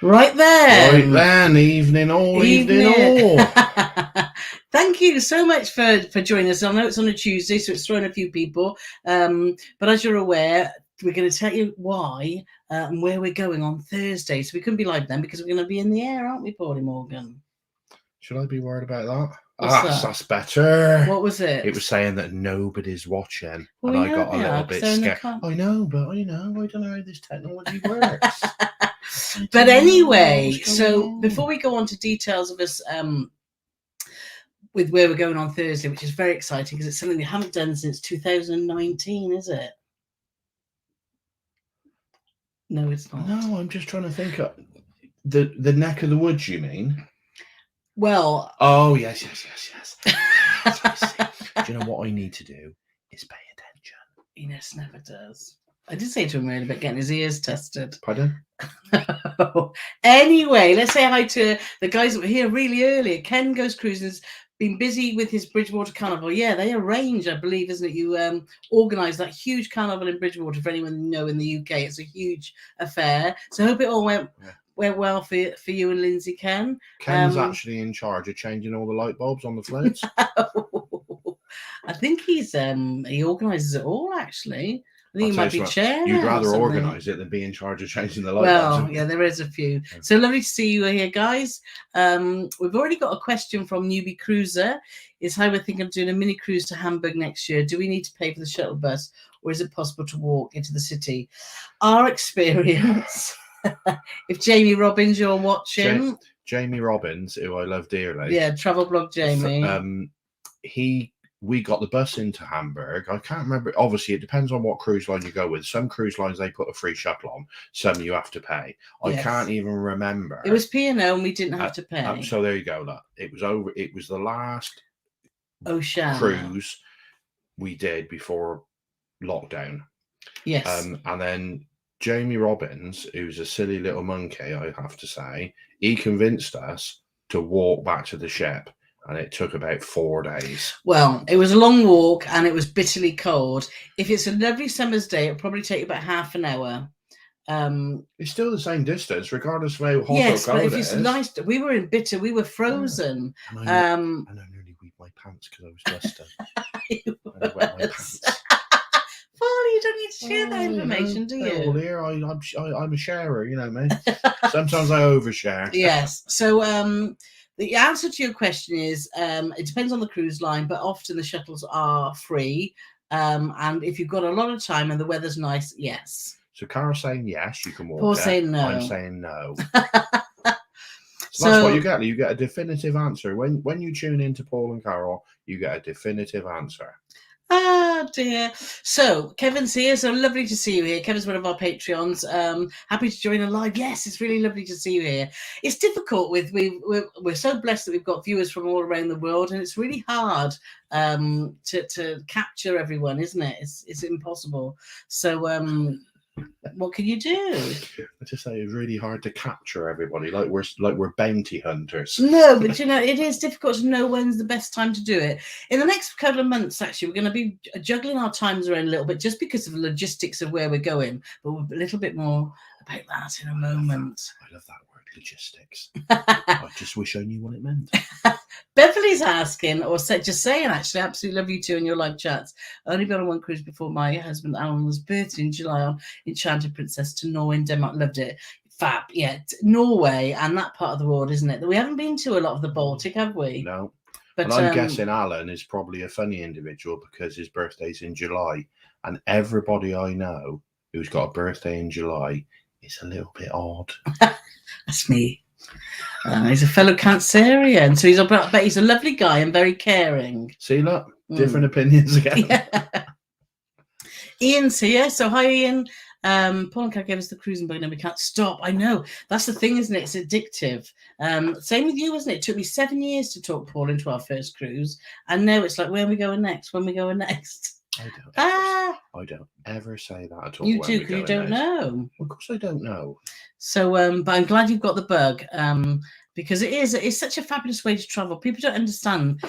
Right then. Right then, evening all. Thank you so much for joining us. I know it's on a Tuesday, so it's throwing a few people. But as you're aware, we're going to tell you why and where we're going on Thursday. So we couldn't be live then because we're going to be in the air, aren't we, Paulie Morgan? Should I be worried about that? What's that? That's better. What was it? It was saying that nobody's watching, Well, and I got a little bit scared. I know, but I don't know how this technology works. But anyway, so before we go on to details of us with where we're going on Thursday, which is very exciting because it's something we haven't done since 2019, is it? No, it's not. No, I'm just trying to think of the neck of the woods, you mean? Well, oh yes. Do you know what I need to do is pay attention? Ines never does. I did say to him earlier about getting his ears tested. Pardon? Anyway, let's say hi to the guys that were here really early. Ken Goes Cruising's been busy with his Bridgewater Carnival. Yeah, they arrange, I believe, isn't it? You organise that huge carnival in Bridgewater. For anyone you know in the UK, it's a huge affair. So I hope it all went well for you and Lindsay, Ken. Ken's actually in charge of changing all the light bulbs on the floats. I think he organises it all, actually. I think you might be chair. You'd rather organise it than be in charge of changing the light bulbs. Well, yeah, there is a few. So lovely to see you here, guys. We've already got a question from Newbie Cruiser. Is how we're thinking of doing a mini cruise to Hamburg next year. Do we need to pay for the shuttle bus, or is it possible to walk into the city? Our experience, if Jamie Robbins, you're watching. Jamie Robbins, who I love dearly. Yeah, travel blog Jamie. We got the bus into Hamburg. I can't remember. Obviously, it depends on what cruise line you go with. Some cruise lines, they put a free shuttle on. Some you have to pay. I can't even remember. It was P&O and we didn't have to pay. So there you go. Look, it was over. It was the last Ocean cruise we did before lockdown. Yes. And then Jamie Robbins, who's a silly little monkey, I have to say, he convinced us to walk back to the ship. And it took about 4 days. Well, it was a long walk and it was bitterly cold. If it's a lovely summer's day, it'll probably take about half an hour. It's still the same distance, regardless of how hot yes, or cold but if it's nice, we were in bitter, we were frozen. Yeah. And I nearly weed my pants because I was dusty. I wet my pants. Well, you don't need to share that information, do you? Well, here I'm a sharer, you know me. Sometimes I overshare. Yes. So the answer to your question is it depends on the cruise line, but often the shuttles are free. And if you've got a lot of time and the weather's nice, yes. So Carole's saying yes, you can walk. Paul's saying no. I'm saying no. So that's what you get. You get a definitive answer. When you tune into Paul and Carole, you get a definitive answer. Ah, dear. So Kevin's here. So lovely to see you here. Kevin's one of our Patreons. Happy to join a live. Yes, it's really lovely to see you here. It's difficult we're so blessed that we've got viewers from all around the world, and it's really hard to capture everyone, isn't it? It's impossible. So what can you do? I just say it's really hard to capture everybody, like we're bounty hunters. No, but you know, it is difficult to know when's the best time to do it. In the next couple of months, actually, we're going to be juggling our times around a little bit just because of the logistics of where we're going. But we'll a little bit more about that in a moment. I love that word, logistics. I just wish I knew what it meant. Beverly's asking, or just saying, actually, absolutely love you too in your live chats. Only been on one cruise before my husband Alan was birthed in July on Enchanted Princess to Norway and Denmark. Loved it. Fab. Yeah, Norway and that part of the world, isn't it? We haven't been to a lot of the Baltic, have we? No. But I'm guessing Alan is probably a funny individual because his birthday's in July. And everybody I know who's got a birthday in July is a little bit odd. That's me. He's a fellow Cancerian, so he's a lovely guy and very caring. See, look, different opinions again. Yeah. Ian's here, so hi, Ian. Paul and Kat gave us the cruising bug, and we can't stop. I know that's the thing, isn't it? It's addictive. Same with you, isn't it? It took me 7 years to talk Paul into our first cruise, and now it's like, when are we going next? When are we going next? I don't ever say that at all. You do, because you don't know. Of course I don't know. So, but I'm glad you've got the bug, because it's such a fabulous way to travel. People don't understand.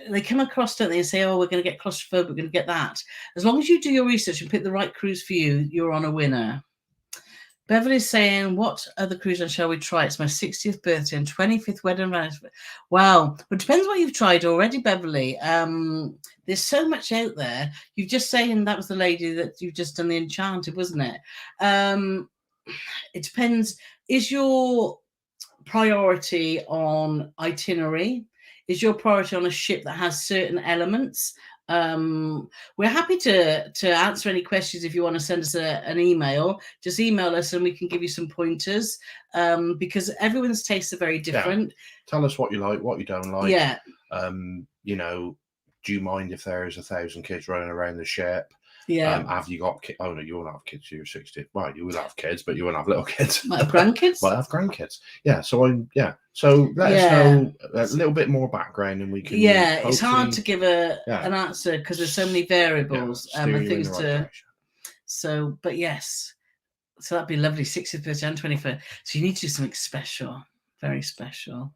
They come across, don't they, and say, oh, we're going to get claustrophobic, we're going to get that. As long as you do your research and pick the right cruise for you, you're on a winner. Beverly's saying, what other cruise line shall we try? It's my 60th birthday and 25th wedding anniversary. Wow. But it depends what you've tried already, Beverly. There's so much out there. You've just saying that was the lady that you've just done the Enchanted, wasn't it? It depends. Is your priority on itinerary? Is your priority on a ship that has certain elements? We're happy to answer any questions. If you want to send us an email, just email us and we can give you some pointers, because everyone's tastes are very different. Tell us what you like, what you don't like. Yeah. You know, do you mind if there's 1,000 kids running around the ship? Yeah. Have you got kids? Oh no, you won't have kids. You're 60. Well, you will have kids, but you won't have little kids. Might have grandkids. Might have grandkids. Yeah. So So let us know a little bit more background, and we can. Yeah, it's hard to give an answer because there's so many variables and things to. So, but yes, so that'd be lovely. 60th birthday and 21st. So you need to do something special, very special.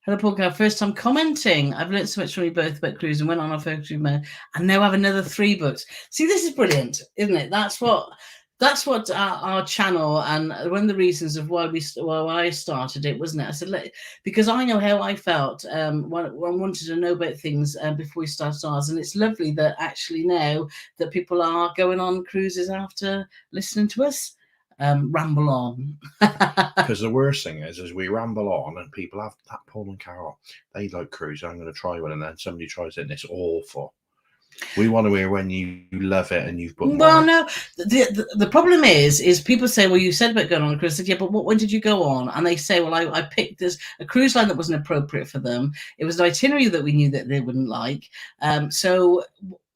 Hello, Paul. First time commenting. I've learned so much from you both about cruising. Went on our first cruise, and now I have another 3 books. See, this is brilliant, isn't it? That's what our channel, and one of the reasons of why I started it, wasn't it? I said, because I know how I felt when I wanted to know about things before we started ours, and it's lovely that actually now that people are going on cruises after listening to us ramble on. Because the worst thing is we ramble on and people have that. Paul and Carole, they like cruising. I'm going to try one, and then somebody tries it and it's awful. We want to hear when you love it and you've booked. Well, no, the problem is people say, well, you said about going on a cruise. I said, yeah, but when did you go on? And they say, well, I picked a cruise line that wasn't appropriate for them. It was an itinerary that we knew that they wouldn't like. So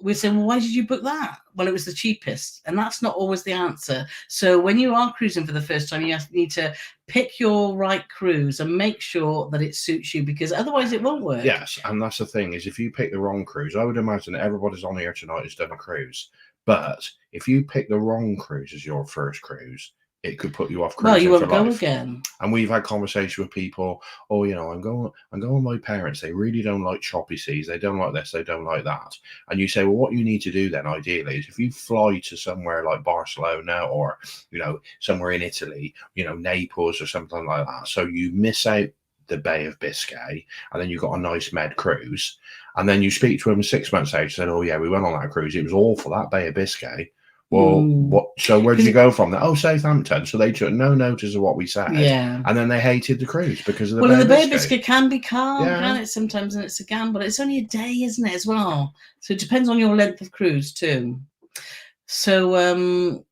we're saying, well, why did you book that? Well, it was the cheapest. And that's not always the answer. So when you are cruising for the first time, you need to pick your right cruise and make sure that it suits you, because otherwise it won't work. Yes, and that's the thing, is if you pick the wrong cruise, I would imagine everybody's on here tonight has done a cruise. But if you pick the wrong cruise as your first cruise, it could put you off cruising. Well, you won't go life. Again. And we've had conversations with people. Oh, I'm going with my parents. They really don't like choppy seas. They don't like this. They don't like that. And you say, well, what you need to do then, ideally, is if you fly to somewhere like Barcelona or somewhere in Italy, Naples or something like that, so you miss out the Bay of Biscay, and then you've got a nice med cruise, and then you speak to them 6 months later, said, oh yeah, we went on that cruise. It was awful, that Bay of Biscay. Well, what? So where did you go from there? Oh, Southampton. So they took no notice of what we said, and then they hated the cruise because of the. Well, the Bay of Biscay can be calm, can it? Sometimes, and it's a gamble. It's only a day, isn't it? As well, so it depends on your length of cruise too. So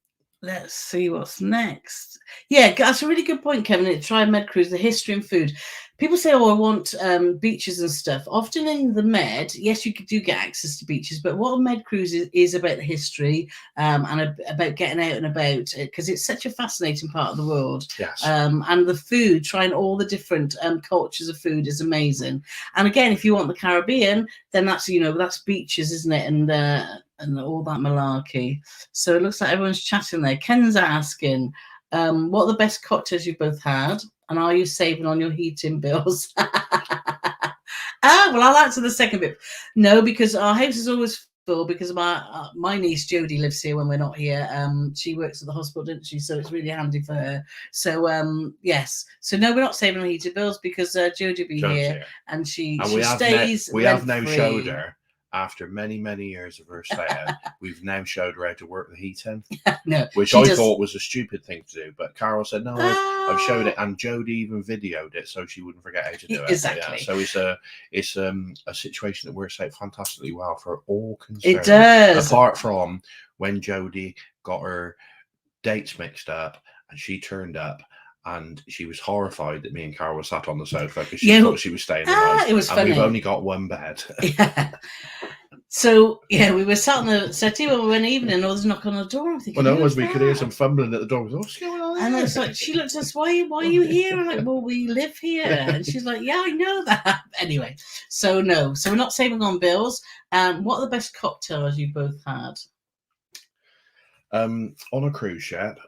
let's see what's next. Yeah, that's a really good point, Kevin. Try a med cruise, the history and food. People say, oh, I want beaches and stuff. Often in the med, yes, you do get access to beaches, but what a med cruise is about the history and about getting out and about, because it's such a fascinating part of the world. Yes. And the food, trying all the different cultures of food is amazing. And again, if you want the Caribbean, then that's beaches, isn't it? And all that malarkey. So it looks like everyone's chatting there. Ken's asking, what are the best cocktails you've both had? And are you saving on your heating bills? Well, I'll answer the second bit. No, because our house is always full, because my niece Jodie lives here when we're not here. She works at the hospital, doesn't she? So it's really handy for her. So yes. So no, we're not saving on heating bills because Jodie will be here, and she stays. We have now showed her. After many, many years of her staying, we've now showed her how to work the heating, which I thought was a stupid thing to do. But Carole said, no, I've showed it, and Jodie even videoed it so she wouldn't forget how to do it. Exactly. So it's a situation that works out fantastically well for all concerned. It does. Apart from when Jodie got her dates mixed up and she turned up, and she was horrified that me and Carole were sat on the sofa because she thought she was staying the night. It was funny. We've only got one bed. Yeah. So we were sat on the settee when we went evening, and there was a knock on the door. I'm thinking, well, no, we could hear some fumbling at the door. What's going on? And it's like, she looked at us, why are you here? I'm like, well, we live here. And she's like, yeah, I know that. Anyway, so no, so we're not saving on bills. What are the best cocktails you both had? On a cruise ship,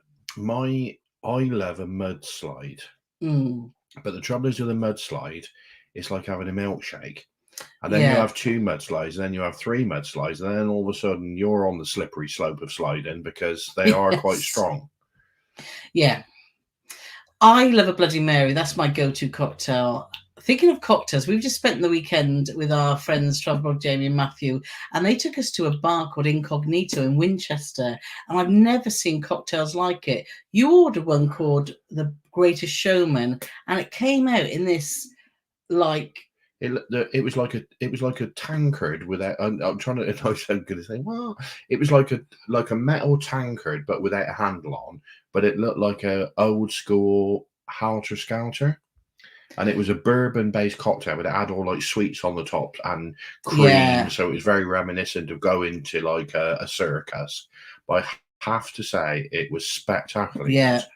I love a mudslide. But the trouble is with a mudslide, it's like having a milkshake. And then you have 2 mudslides, and then you have 3 mudslides, and then all of a sudden you're on the slippery slope of sliding because they are quite strong. Yeah. I love a Bloody Mary. That's my go-to cocktail. Thinking of cocktails, we've just spent the weekend with our friends Travel Jamie and Matthew, and they took us to a bar called Incognito in Winchester, and I've never seen cocktails like it. You ordered one called The Greatest Showman, and it came out in this like It was like a tankard without. I'm trying to. I was going to say, well, it was like a metal tankard, but without a handle on. But it looked like a old school Halter Skelter, and it was a bourbon based cocktail, but it had all like sweets on the top and cream, Yeah. so it was very reminiscent of going to like a circus. But I have to say, it was spectacularly Yeah. good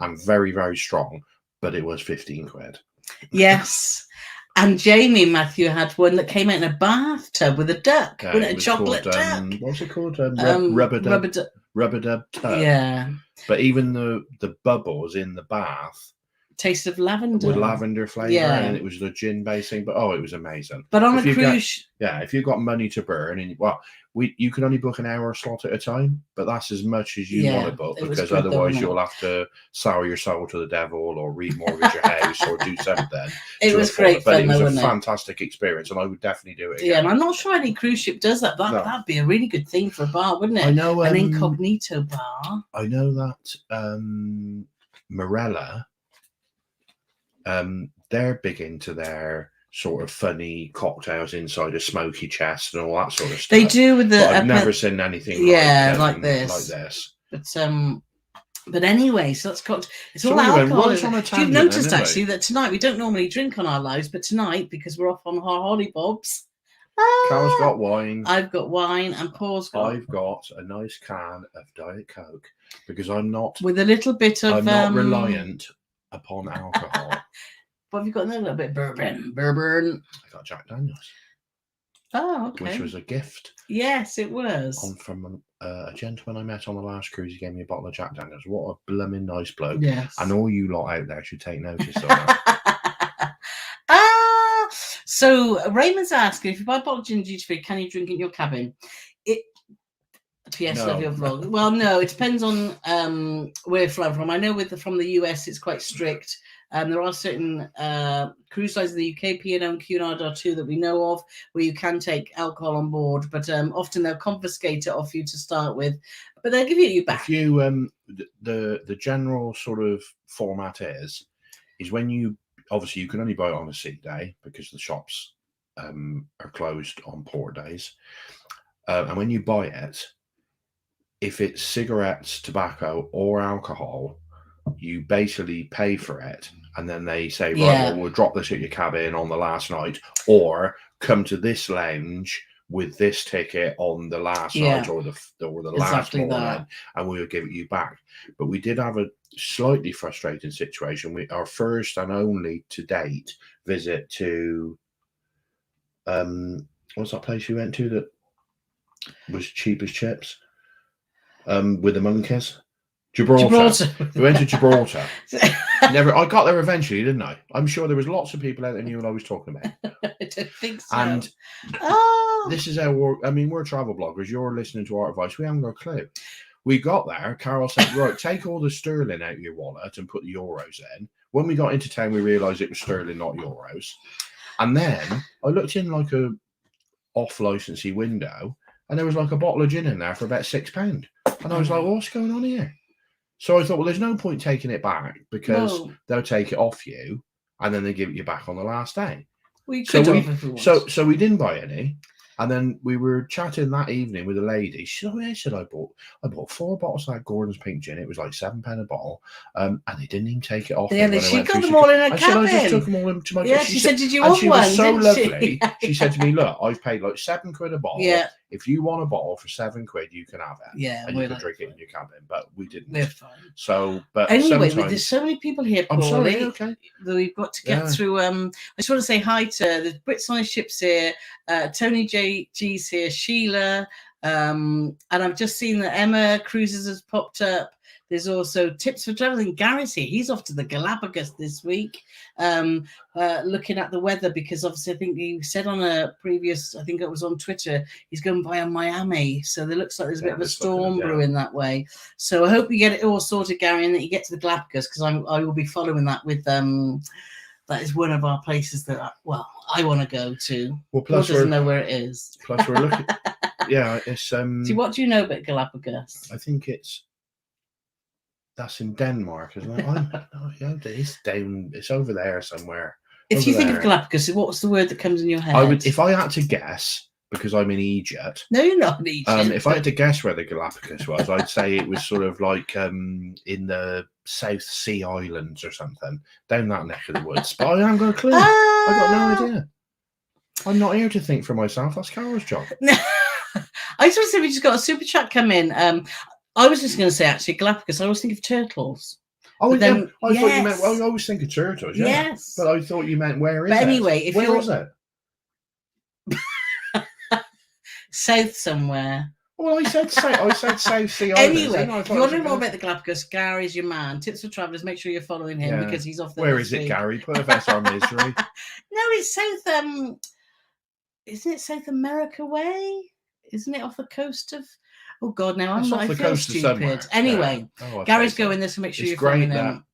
and very, very strong. But it was 15 quid. Yes. And Jamie and Matthew had one that came out in a bathtub with a duck, with a chocolate duck. What's it called? Rubber dub tub. Yeah. But even the bubbles in the bath Taste of lavender. with lavender flavour, Yeah. and it was the gin basing. But it was amazing. But on If a you cruise, if you've got money to burn, and you can only book an hour slot at a time, but that's as much as you want to book, it was because good though, otherwise wasn't it? you'll have to sell your soul to the devil or remortgage your house or do something. It to was afford great it. But fun it was though, a wasn't it? fantastic experience, and I would definitely do it again. Yeah, and I'm not sure any cruise ship does that. No. That'd be a really good thing for a bar, wouldn't it? I know An incognito bar. I know that Morella, they're big into their sort of funny cocktails inside a smoky chest and all that sort of stuff. They do with the. But I've never seen anything like this. But anyway, so that's got. It's all alcohol. You've noticed actually that tonight we don't normally drink on our lives, but tonight, because we're off on our hollybobs. Carol's got wine. I've got wine, and Paul's got. I've got a nice can of Diet Coke, because I'm not with a little bit of. I'm not reliant upon alcohol. What have you got? A little bit of bourbon. I got Jack Daniels. Oh, okay. Which was a gift. Yes, it was. From a gentleman I met on the last cruise. He gave me a bottle of Jack Daniels. What a blooming nice bloke. Yes. And all you lot out there should take notice of that. So Raymond's asking, if you buy a bottle of gin duty free, can you drink in your cabin? P.S. No. Love your vlog. Well, no, it depends on where you're flying from. I know from the US, it's quite strict. There are certain cruise lines in the UK, P&O and Cunard are two that we know of, where you can take alcohol on board, but often they'll confiscate it off you to start with, but they'll give it you back. If you the general sort of format is when you obviously you can only buy it on a seat day because the shops are closed on port days, and when you buy it, if it's cigarettes, tobacco, or alcohol, you basically pay for it, and then they say, right, well, we'll drop this at your cabin on the last night, or come to this lounge with this ticket on the last night or the last morning, and we'll give it you back. But we did have a slightly frustrating situation. Our first and only to date visit to what's that place we went to that was cheap as chips with the monkeys? Gibraltar. We went to Gibraltar. I got there eventually, didn't I? I'm sure there was lots of people out there knew what I was talking about. I don't think so. And this is how we're travel bloggers. You're listening to our advice. We haven't got a clue. We got there. Carole said, right, take all the sterling out of your wallet and put the euros in. When we got into town, we realised it was sterling, not euros. And then I looked in like a off-licensee window, and there was like a bottle of gin in there for about £6. And I was like, well, what's going on here? So I thought, well, there's no point taking it back because they'll take it off you and then they give it you back on the last day. So we didn't buy any. And then we were chatting that evening with a lady. She said, I said I bought 4 bottles of that Gordon's Pink Gin. It was like £7 a bottle. And they didn't even take it off. Yeah, she got them all in her cabin. I just took them all into my cabin. She said, did you want one? She was so lovely. She said to me, look, I've paid like £7 a bottle. Yeah. If you want a bottle for £7, you can have it. Yeah. And you can drink it in your cabin. But we didn't. We're fine. So, but anyway, there's so many people here, Paul. I'm sorry, okay. That we've got to get through. I just want to say hi to the Brits on the ships here. Tony G's here, Sheila. And I've just seen that Emma Cruises has popped up. There's also tips for traveling. Gary's here. He's off to the Galapagos this week, looking at the weather, because obviously I think he said on a previous, I think it was on Twitter, he's going via Miami. So there looks like there's a bit of a storm brewing that way. So I hope you get it all sorted, Gary, and that you get to the Galapagos, because I will be following that with that is one of our places that I want to go to. Well, plus Paul doesn't know where it is. Plus we're looking. Yeah, it's See, what do you know about Galapagos? I think that's in Denmark, isn't it? It's down. It's over there somewhere. If you think of Galapagos, what's the word that comes in your head? If I had to guess, because I'm in Egypt. No, you're not in Egypt. If I had to guess where the Galapagos was, I'd say it was sort of like in the South Sea Islands or something, down that neck of the woods. But I haven't got a clue. I got no idea. I'm not here to think for myself. That's Carole's job. I just want to say we just got a super chat come in. I was just going to say, actually, Galapagos, I always think of turtles. Oh, then, I thought you meant, well, I always think of turtles, yeah. Yes. But I thought you meant, where is it? But anyway, where is it? South somewhere. Well, I said South Sea Islands. Anyway, if you want to know more about the Galapagos, Gary's your man. Tips for travellers, make sure you're following him because he's off there. Where is it, Gary? Put us our misery. No, it's South, isn't it South America way? Isn't it off the coast of... Oh, God, now I'm not... I feel stupid. Anyway, Gary's going there, so make sure you're following him.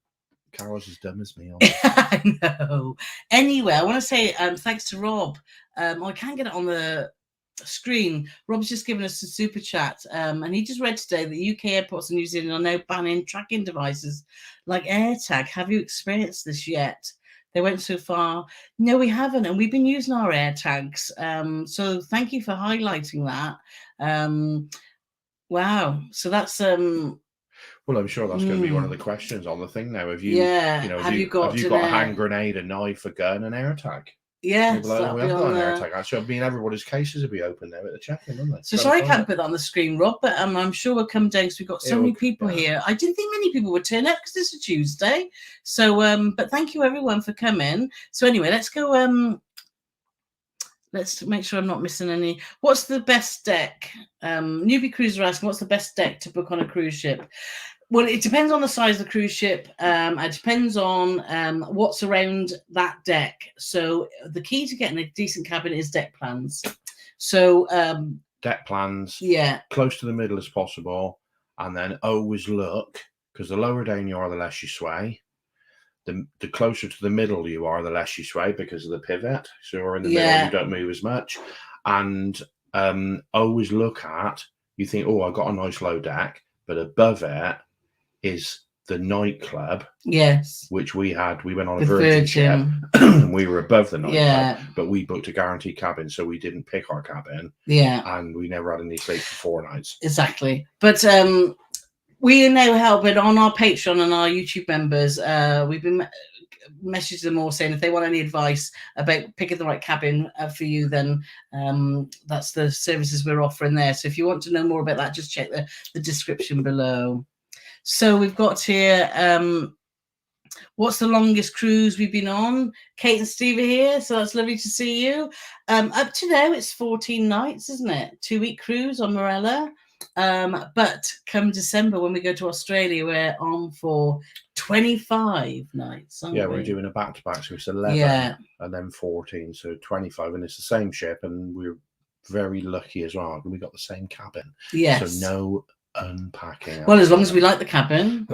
Carol's as dumb as me. I know. Anyway, I want to say thanks to Rob. I can't get it on the screen. Rob's just given us a super chat, and he just read today that UK airports in New Zealand are now banning tracking devices like AirTag. Have you experienced this yet? They went so far. No, we haven't, and we've been using our AirTags. So thank you for highlighting that. Wow. So that's well, I'm sure that's going to be one of the questions on the thing now. Have you, have you got a hand grenade, a knife, a gun, an AirTag? Yes, we have got an AirTag. Actually, I mean, everybody's cases will be open now at the check-in, aren't they? So sorry I can't put that on the screen, Rob, but I'm sure we'll come down because we've got so many people here. I didn't think many people would turn up because it's a Tuesday. So, but thank you everyone for coming. So anyway, let's go. Let's make sure I'm not missing any. What's the best deck? Newbie cruiser asking, what's the best deck to book on a cruise ship? Well, it depends on the size of the cruise ship. It depends on what's around that deck. So the key to getting a decent cabin is deck plans. So deck plans, yeah, close to the middle as possible, and then always look, because the lower down you are, the less you sway. The closer to the middle you are, the less you sway because of the pivot. So you're in the middle, you don't move as much. And always look at, you think, oh, I got a nice low deck, but above it is the nightclub. Yes. Which we went on a Virgin ship. We were above the nightclub, but we booked a guaranteed cabin, so we didn't pick our cabin. Yeah. And we never had any sleep for 4 nights. Exactly. But we are now helping on our Patreon and our YouTube members. We've been messaging them all saying if they want any advice about picking the right cabin for you, then that's the services we're offering there. So if you want to know more about that, just check the description below. So we've got here, what's the longest cruise we've been on? Kate and Steve are here, so that's lovely to see you. Up to now, it's 14 nights, isn't it? 2-week cruise on Morella. But come December, when we go to Australia, we're on for 25 nights. We're doing a back-to-back, so it's 11 and then 14, so 25, and it's the same ship, and we're very lucky as well. We got the same cabin. Yes. So no unpacking. Well, as long as we like the cabin.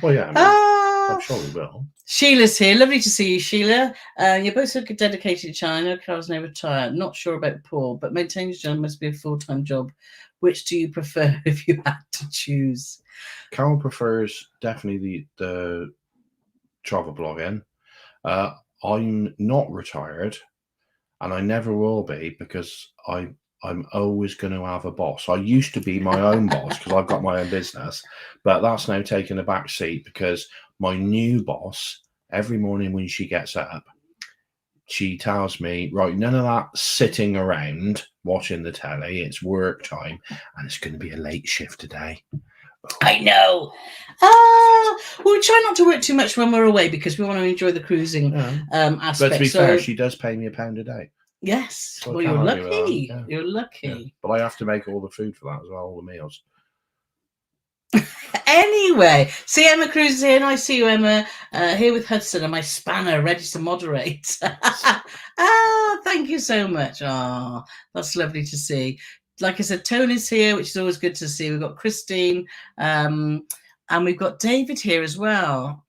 Well, yeah, I'm sure we will. Sheila's here. Lovely to see you, Sheila. You're both so dedicated to China. Carol's now retired. Not sure about Paul, but maintaining a job must be a full-time job. Which do you prefer if you had to choose? Carole prefers definitely the travel blogging. I'm not retired, and I never will be, because I'm always going to have a boss. I used to be my own boss because I've got my own business, but that's now taken a back seat because my new boss, every morning when she gets up, she tells me, right, none of that sitting around watching the telly. It's work time, and it's going to be a late shift today. I know. Well, we try not to work too much when we're away because we want to enjoy the cruising aspect. But to be fair, she does pay me £1 a day. Yes. So well, you're lucky. You're lucky. Yeah. But I have to make all the food for that as well, all the meals. Anyway, see Emma Cruz is here. Nice to see you, Emma. Here with Hudson and my spanner, ready to moderate. Thank you so much. That's lovely to see. Like I said, Tony's here, which is always good to see. We've got Christine, and we've got David here as well.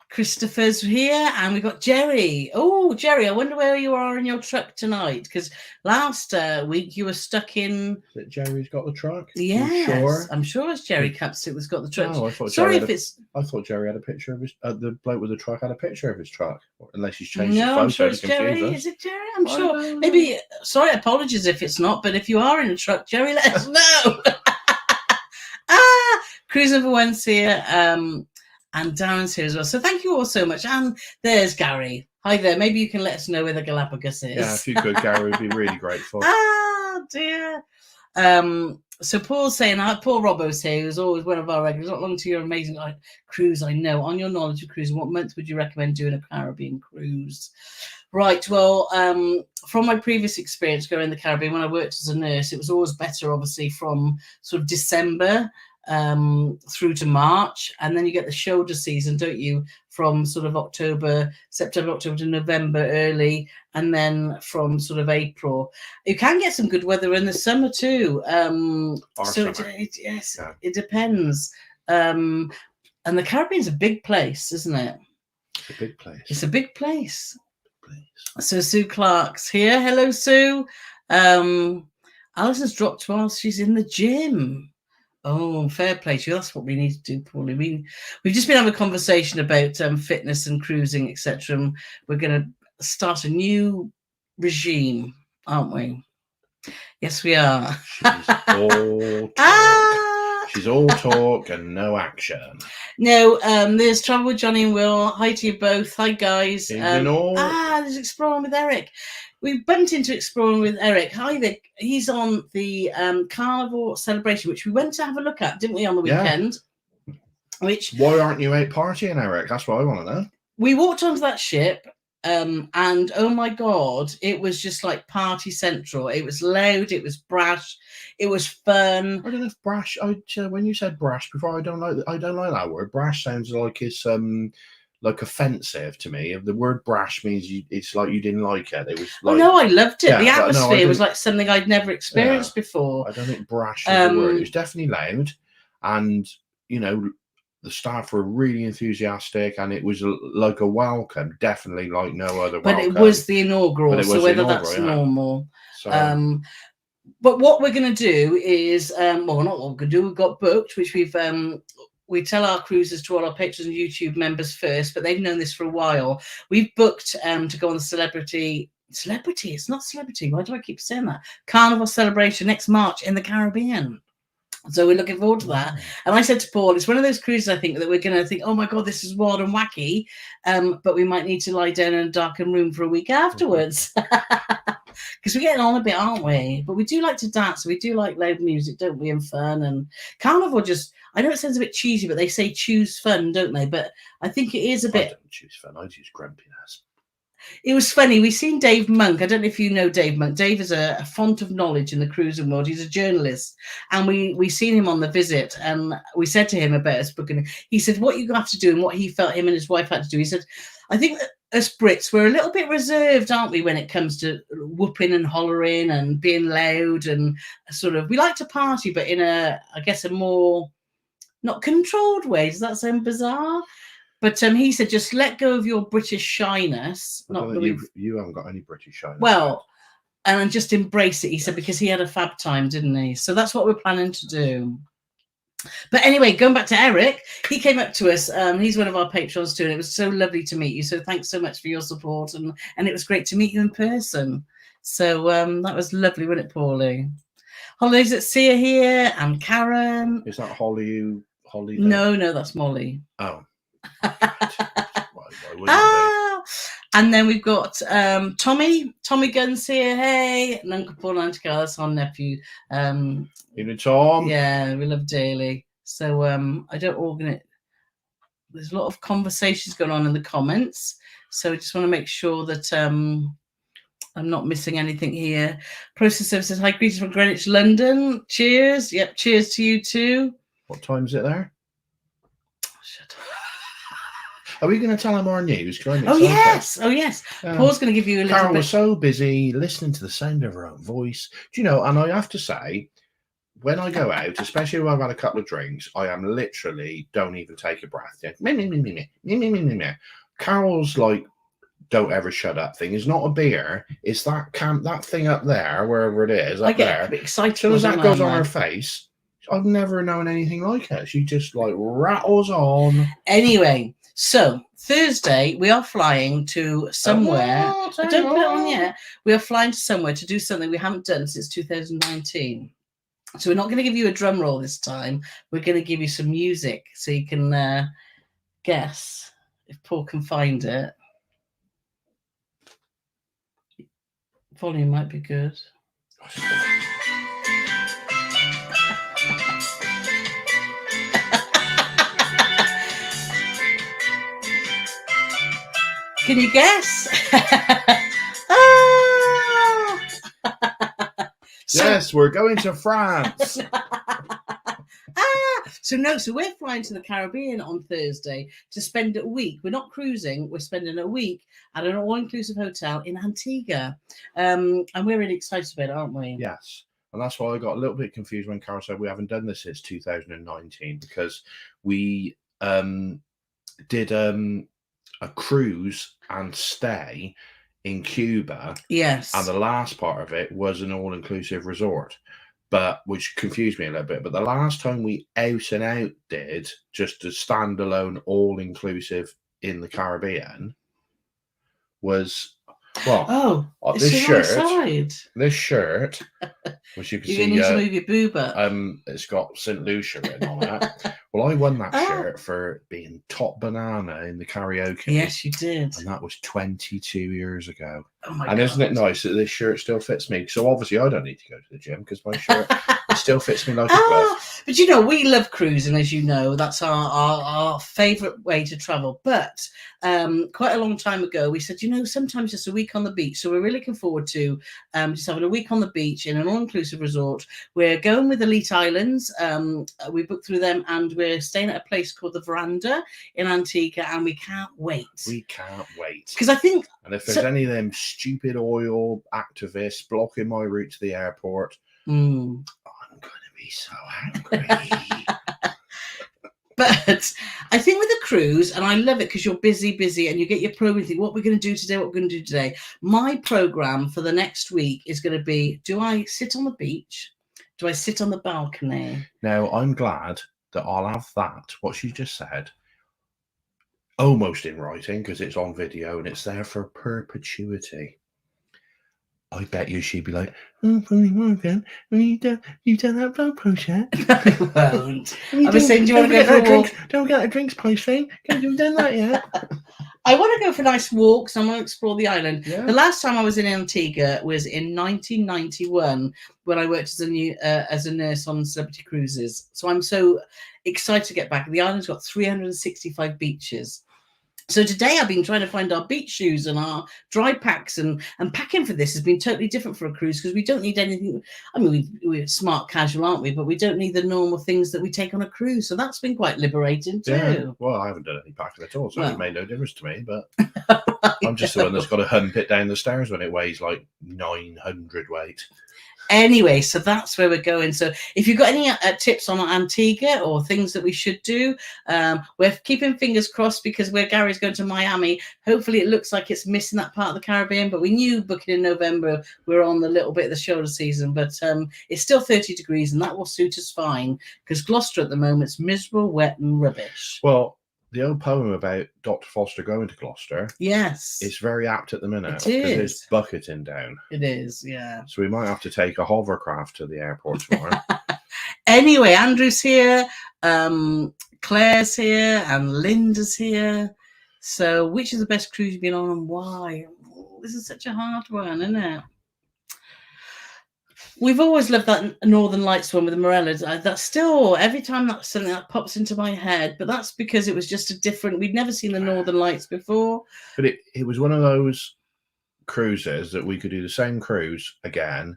Christopher's here, and we've got Jerry. Oh, Jerry, I wonder where you are in your truck tonight, because last week you were stuck in. That Jerry's got the truck? Yes, sure? I'm sure it's Jerry Capsick that's got the truck. Oh, I thought Sorry Jerry if it's. I thought Jerry had a picture of his. The bloke with the truck had a picture of his truck, unless he's changed his No, photo. I'm sure it's to confuse Jerry. us. Is it Jerry? I'm I sure. don't know. Maybe. Sorry, apologies if it's not. But if you are in a truck, Jerry, let us know. Cruising for Wednesday here, and Darren's here as well. So thank you all so much. And there's Gary. Hi there. Maybe you can let us know where the Galapagos is. Yeah, if you could, Gary, would be really grateful. Dear. So Paul's saying, Paul Robbo's here, who's always one of our regulars. Not long to your amazing cruise, I know. On your knowledge of cruising, what month would you recommend doing a Caribbean cruise? Right, well, from my previous experience going in the Caribbean, when I worked as a nurse, it was always better, obviously, from sort of December through to March, and then you get the shoulder season, don't you, from sort of September, October to November early, and then from sort of April. You can get some good weather in the summer too. So it depends. And the Caribbean's a big place, isn't it? It's a big place. It's a big place. So Sue Clark's here. Hello, Sue. Alison's dropped while she's in the gym. Oh, fair play to you. That's what we need to do, Paulie. We've just been having a conversation about fitness and cruising, etc. And we're going to start a new regime, aren't we? Yes, we are. She's all talk and no action. No, there's Travel with Johnny and Will. Hi to you both. Hi, guys. There's Exploring with Eric. We bumped into Exploring with Eric. Hi there. He's on the Carnival celebration, which we went to have a look at, didn't we, on the weekend? Yeah. Why aren't you out partying, Eric? That's what I want to know. We walked onto that ship, and oh my God, it was just like party central. It was loud, it was brash, it was fun. I don't know if brash. When you said brash before, I don't like that word. Brash sounds like it's like offensive to me. The word brash means it's like you didn't like it. It was like, no, I loved it. The atmosphere was like something I'd never experienced before. I don't think brash is the word. It was definitely loud, and the staff were really enthusiastic, and it was like a welcome, definitely like no other welcome. But it was the inaugural, so whether that's normal. So, but what we're going to do is, not what we're going to do. We've got booked, which we tell our cruisers to all our patrons and YouTube members first, but they've known this for a while. We've booked to go on the celebrity. It's not celebrity. Why do I keep saying that? Carnival celebration next March in the Caribbean. So we're looking forward to that. And I said to Paul, it's one of those cruises, I think, that we're going to think, oh my God, this is wild and wacky. But we might need to lie down in a darkened room for a week afterwards. Because we're getting on a bit, aren't we? But we do like to dance. We do like loud music, don't we? And fun. And Carnival I know it sounds a bit cheesy, but they say choose fun, don't they? But I think it is a bit. I don't choose fun. I choose grumpiness. It was funny. We've seen Dave Monk. I don't know if you know Dave Monk. Dave is a font of knowledge in the cruising world. He's a journalist. And we seen him on the visit. And we said to him about us booking. He said, what you have to do and what he felt him and his wife had to do. He said, I think that us Brits, we're a little bit reserved, aren't we, when it comes to whooping and hollering and being loud and sort of, we like to party, but in a more not controlled way. Does that sound bizarre? But he said, just let go of your British shyness. You haven't got any British shyness. Well, and just embrace it, he said, because he had a fab time, didn't he? So that's what we're planning to do. But anyway, going back to Eric, he came up to us. He's one of our patrons too, and it was so lovely to meet you. So thanks so much for your support, and it was great to meet you in person. So that was lovely, wasn't it, Paulie? Holidays at Sea here, and Karen. Is that Holly? No, that's Molly. Oh. And then we've got Tommy Guns here. Hey, and Uncle Paul and Carole, that's our nephew. Even Tom. Yeah, we love Daly. So I don't organize. There's a lot of conversations going on in the comments. So I just want to make sure that I'm not missing anything here. Process services. Hi, greetings from Greenwich, London. Cheers. Yep, cheers to you too. What time is it there? Shut up. Are we going to tell them our news? Oh yes, oh yes. Paul's going to give you a little Carole bit. was so busy listening to the sound of her own voice. Do you know? And I have to say, when I go out, especially when I've had a couple of drinks, I am literally don't even take a breath. Yeah. Carole's like, don't ever shut up thing. It's not a beer. It's that thing up there, wherever it is, up I get there. a bit excited. As soon as that goes on her face, I've never known anything like her. She just like rattles on. Anyway, so Thursday we are flying to somewhere. Don't put it on yet. We are flying to somewhere to do something we haven't done since 2019. So we're not going to give you a drum roll this time. We're going to give you some music so you can guess if Paul can find it. Volume might be good. Can you guess? Yes, we're going to France. So we're flying to the Caribbean on Thursday to spend a week. We're not cruising. We're spending a week at an all-inclusive hotel in Antigua. And we're really excited about it, aren't we? Yes. And that's why I got a little bit confused when Carole said we haven't done this since 2019, because we did a cruise and stay in Cuba. Yes. And the last part of it was an all-inclusive resort, which confused me a little bit. But the last time we out and out did just a standalone all-inclusive in the Caribbean was, well, this shirt, which you can see, need to move your boob up. It's got St. Lucia written on it. Well, I won that shirt for being top banana in the karaoke. Yes, you did. And that was 22 years ago. Oh my God. Isn't it nice that this shirt still fits me? So obviously I don't need to go to the gym because my shirt still fits me like a glove. But you know, we love cruising, as you know. That's our favourite way to travel. But quite a long time ago, we said, you know, sometimes just a week on the beach. So we're really looking forward to just having a week on the beach in an all-inclusive resort. We're going with Elite Islands. We booked through them, and we're staying at a place called the Veranda in Antigua, and we can't wait. We can't wait. Because I think... And if there's any of them stupid oil activists blocking my route to the airport, I'm going to be so angry. But I think with a cruise, and I love it because you're busy, and you get your program, you think, what we're going to do today, what we're going to do today. My program for the next week is going to be, do I sit on the beach? Do I sit on the balcony? Now, I'm glad that I'll have that, what she just said, almost in writing, because it's on video and it's there for perpetuity. I bet you she'd be like, "Oh, Polly Morgan, you've done that blog post yet?" I won't. I was saying, do you want to go for a walk? Don't get a drinks posting. Have you done that yet? I want to go for nice walks. I want to explore the island. Yeah. The last time I was in Antigua was in 1991 when I worked as a nurse on Celebrity Cruises. So I'm so excited to get back. The island's got 365 beaches. So today I've been trying to find our beach shoes and our dry packs, and packing for this has been totally different for a cruise because we don't need anything. I mean, we're smart casual, aren't we? But we don't need the normal things that we take on a cruise. So that's been quite liberating too. Yeah. Well, I haven't done any packing at all, so it made no difference to me. But I'm just the one that's got to hump it down the stairs when it weighs like 900 weight. Anyway, so that's where we're going. So if you've got any tips on Antigua or things that we should do, we're keeping fingers crossed because where Gary's going to Miami, hopefully it looks like it's missing that part of the Caribbean, but we knew booking in November, we're on the little bit of the shoulder season, but it's still 30 degrees and that will suit us fine because Gloucester at the moment is miserable, wet and rubbish. Well, the old poem about Dr. Foster going to Gloucester, yes, it's very apt at the minute because it's bucketing down. It is, yeah. So we might have to take a hovercraft to the airport tomorrow. Anyway, Andrew's here, Claire's here, and Linda's here. So, which is the best cruise you've been on, and why? Oh, this is such a hard one, isn't it? We've always loved that Northern Lights one with the Morellas. That's still, every time that's something that pops into my head, but that's because it was just a different, we'd never seen the Northern Lights before. But it was one of those cruises that we could do the same cruise again,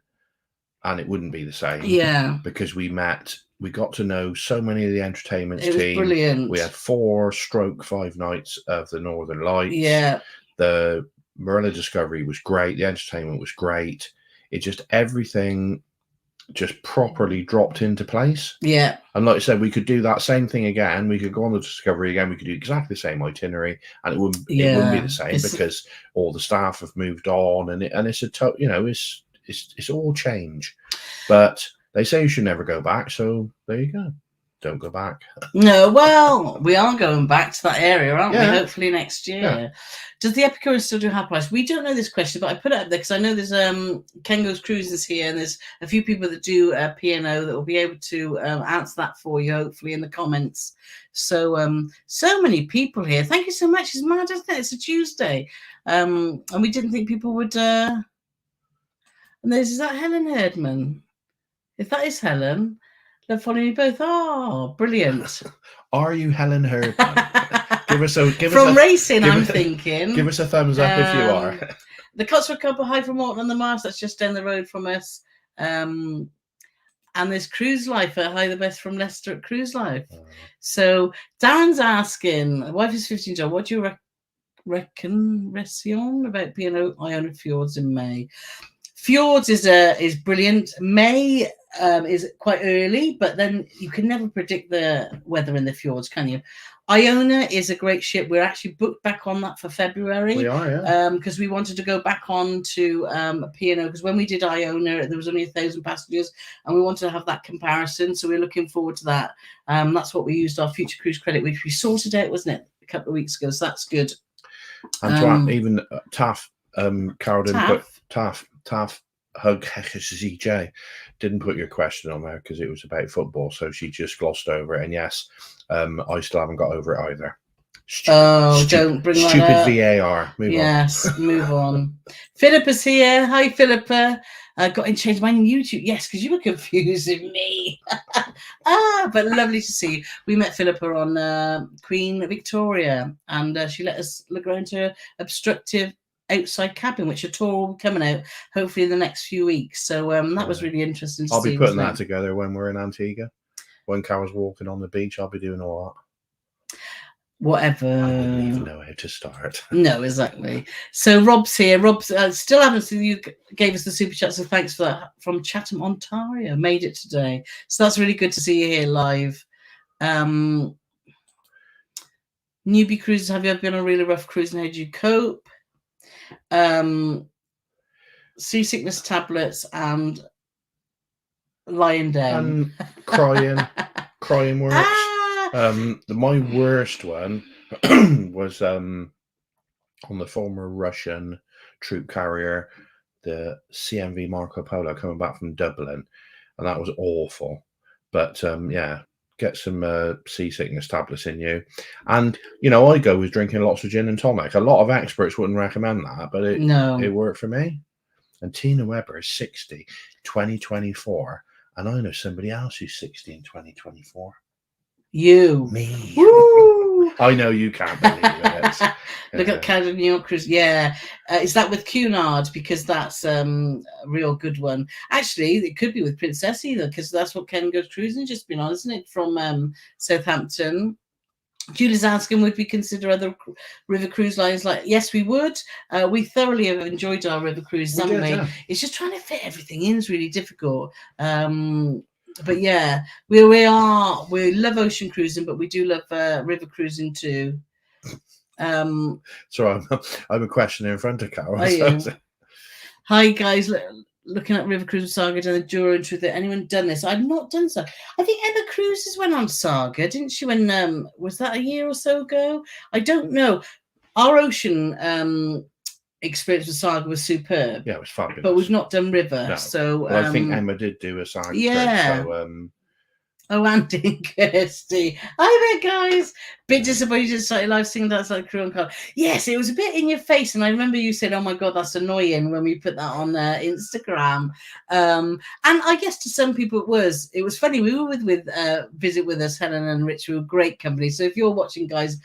and it wouldn't be the same. Yeah, Because we got to know so many of the entertainment it was team. brilliant. We had 4/5 nights of the Northern Lights. Yeah, The Marilla Discovery was great. The entertainment was great. It just, everything just properly dropped into place. yeah. And like I said, we could do that same thing again. We could go on the Discovery again. We could do exactly the same itinerary, and it wouldn't be the same because all the staff have moved on, and it's a it's all change. But they say you should never go back, so there you go. Don't go back. No, well, we are going back to that area, aren't we? Yeah. Hopefully next year. Yeah. Does the Epicurus still do half price? We don't know this question, but I put it up there because I know there's Ken Goes Cruises here, and there's a few people that do P&O that will be able to answer that for you, hopefully, in the comments. So so many people here. Thank you so much. It's mad, isn't it? It's a Tuesday. And we didn't think people would... And is that Helen Herdman? If that is Helen... Love following you both. Oh, brilliant. Are you Helen Herdman? Give us a racing, I'm thinking. Give us a thumbs up if you are. The Cotswold Couple, hi from Morton on the Mars. That's just down the road from us. And there's Cruise Life. Hi, the best from Leicester at Cruise Life. So Darren's asking, wife is 15 years old. What do you reckon about P&O Iona Fjords in May? Fjords is brilliant. May is quite early, but then you can never predict the weather in the fjords, can you? Iona is a great ship. We're actually booked back on that for February. We are, yeah. Because we wanted to go back on to P&O, because when we did Iona, there was only 1,000 passengers, and we wanted to have that comparison. So we're looking forward to that. That's what we used our future cruise credit, which we sorted out, wasn't it, a couple of weeks ago? So that's good. And even Taff, Carole didn't put Taff Hug ZJ didn't put your question on there because it was about football, so she just glossed over it. And yes, I still haven't got over it either. Don't bring that up. Stupid VAR. Move on. Philippa's here. Hi, Philippa. Got to change my YouTube. Yes, because you were confusing me. But lovely to see you. We met Philippa on Queen Victoria, and she let us look around her obstructive outside cabin, which a tour will be coming out hopefully in the next few weeks. So that was really interesting to see. I'll be putting that together when we're in Antigua. When Carol's walking on the beach, I'll be doing all that. Whatever. I wouldn't even know how to start. No, exactly. So Rob's here. Rob's still haven't seen you. Gave us the super chat, so thanks for that. From Chatham, Ontario, made it today. So that's really good to see you here live. Newbie cruises. Have you ever been on a really rough cruise, and how do you cope? Seasickness tablets and lying down and crying works. My worst one was on the former Russian troop carrier, the CMV Marco Polo, coming back from Dublin, and that was awful. But yeah, get some seasickness tablets in you. And I go with drinking lots of gin and tonic. A lot of experts wouldn't recommend that, but it worked for me. And Tina Weber is 60, 2024, and I know somebody else who's 60 in 2024. You. Me. Woo! I know you can't believe it. Look at Canada New York cruise. Yeah. Is that with Cunard? Because that's a real good one. Actually, it could be with Princess either, because that's what Ken Goes Cruising just been on, isn't it? From Southampton. Julie's asking, would we consider other river cruise lines? Yes, we would. We thoroughly have enjoyed our river cruises, haven't we? Yeah. It's just trying to fit everything in is really difficult. But yeah, we love ocean cruising, but we do love river cruising too. So I'm a questioner in front of Carole. Are you? Hi guys, looking at River Cruise Saga and the Dura and Truth. Anyone done this? I've not done so. I think Emma Cruises went on Saga, didn't she? When was that, a year or so ago? I don't know. Our ocean experience with Saga was superb. Yeah, it was fabulous. But we've not done River. No. So well, I think Emma did do a Saga. Yeah. Trip, so, oh, Andy and Kirsty. Hi there, guys. Bit disappointed to start live singing That's Like Crew and Carl. Yes, it was a bit in your face. And I remember you said, oh my God, that's annoying when we put that on Instagram. And I guess to some people it was funny. We were with Visit With Us, Helen and Rich, who were great company. So if you're watching, guys,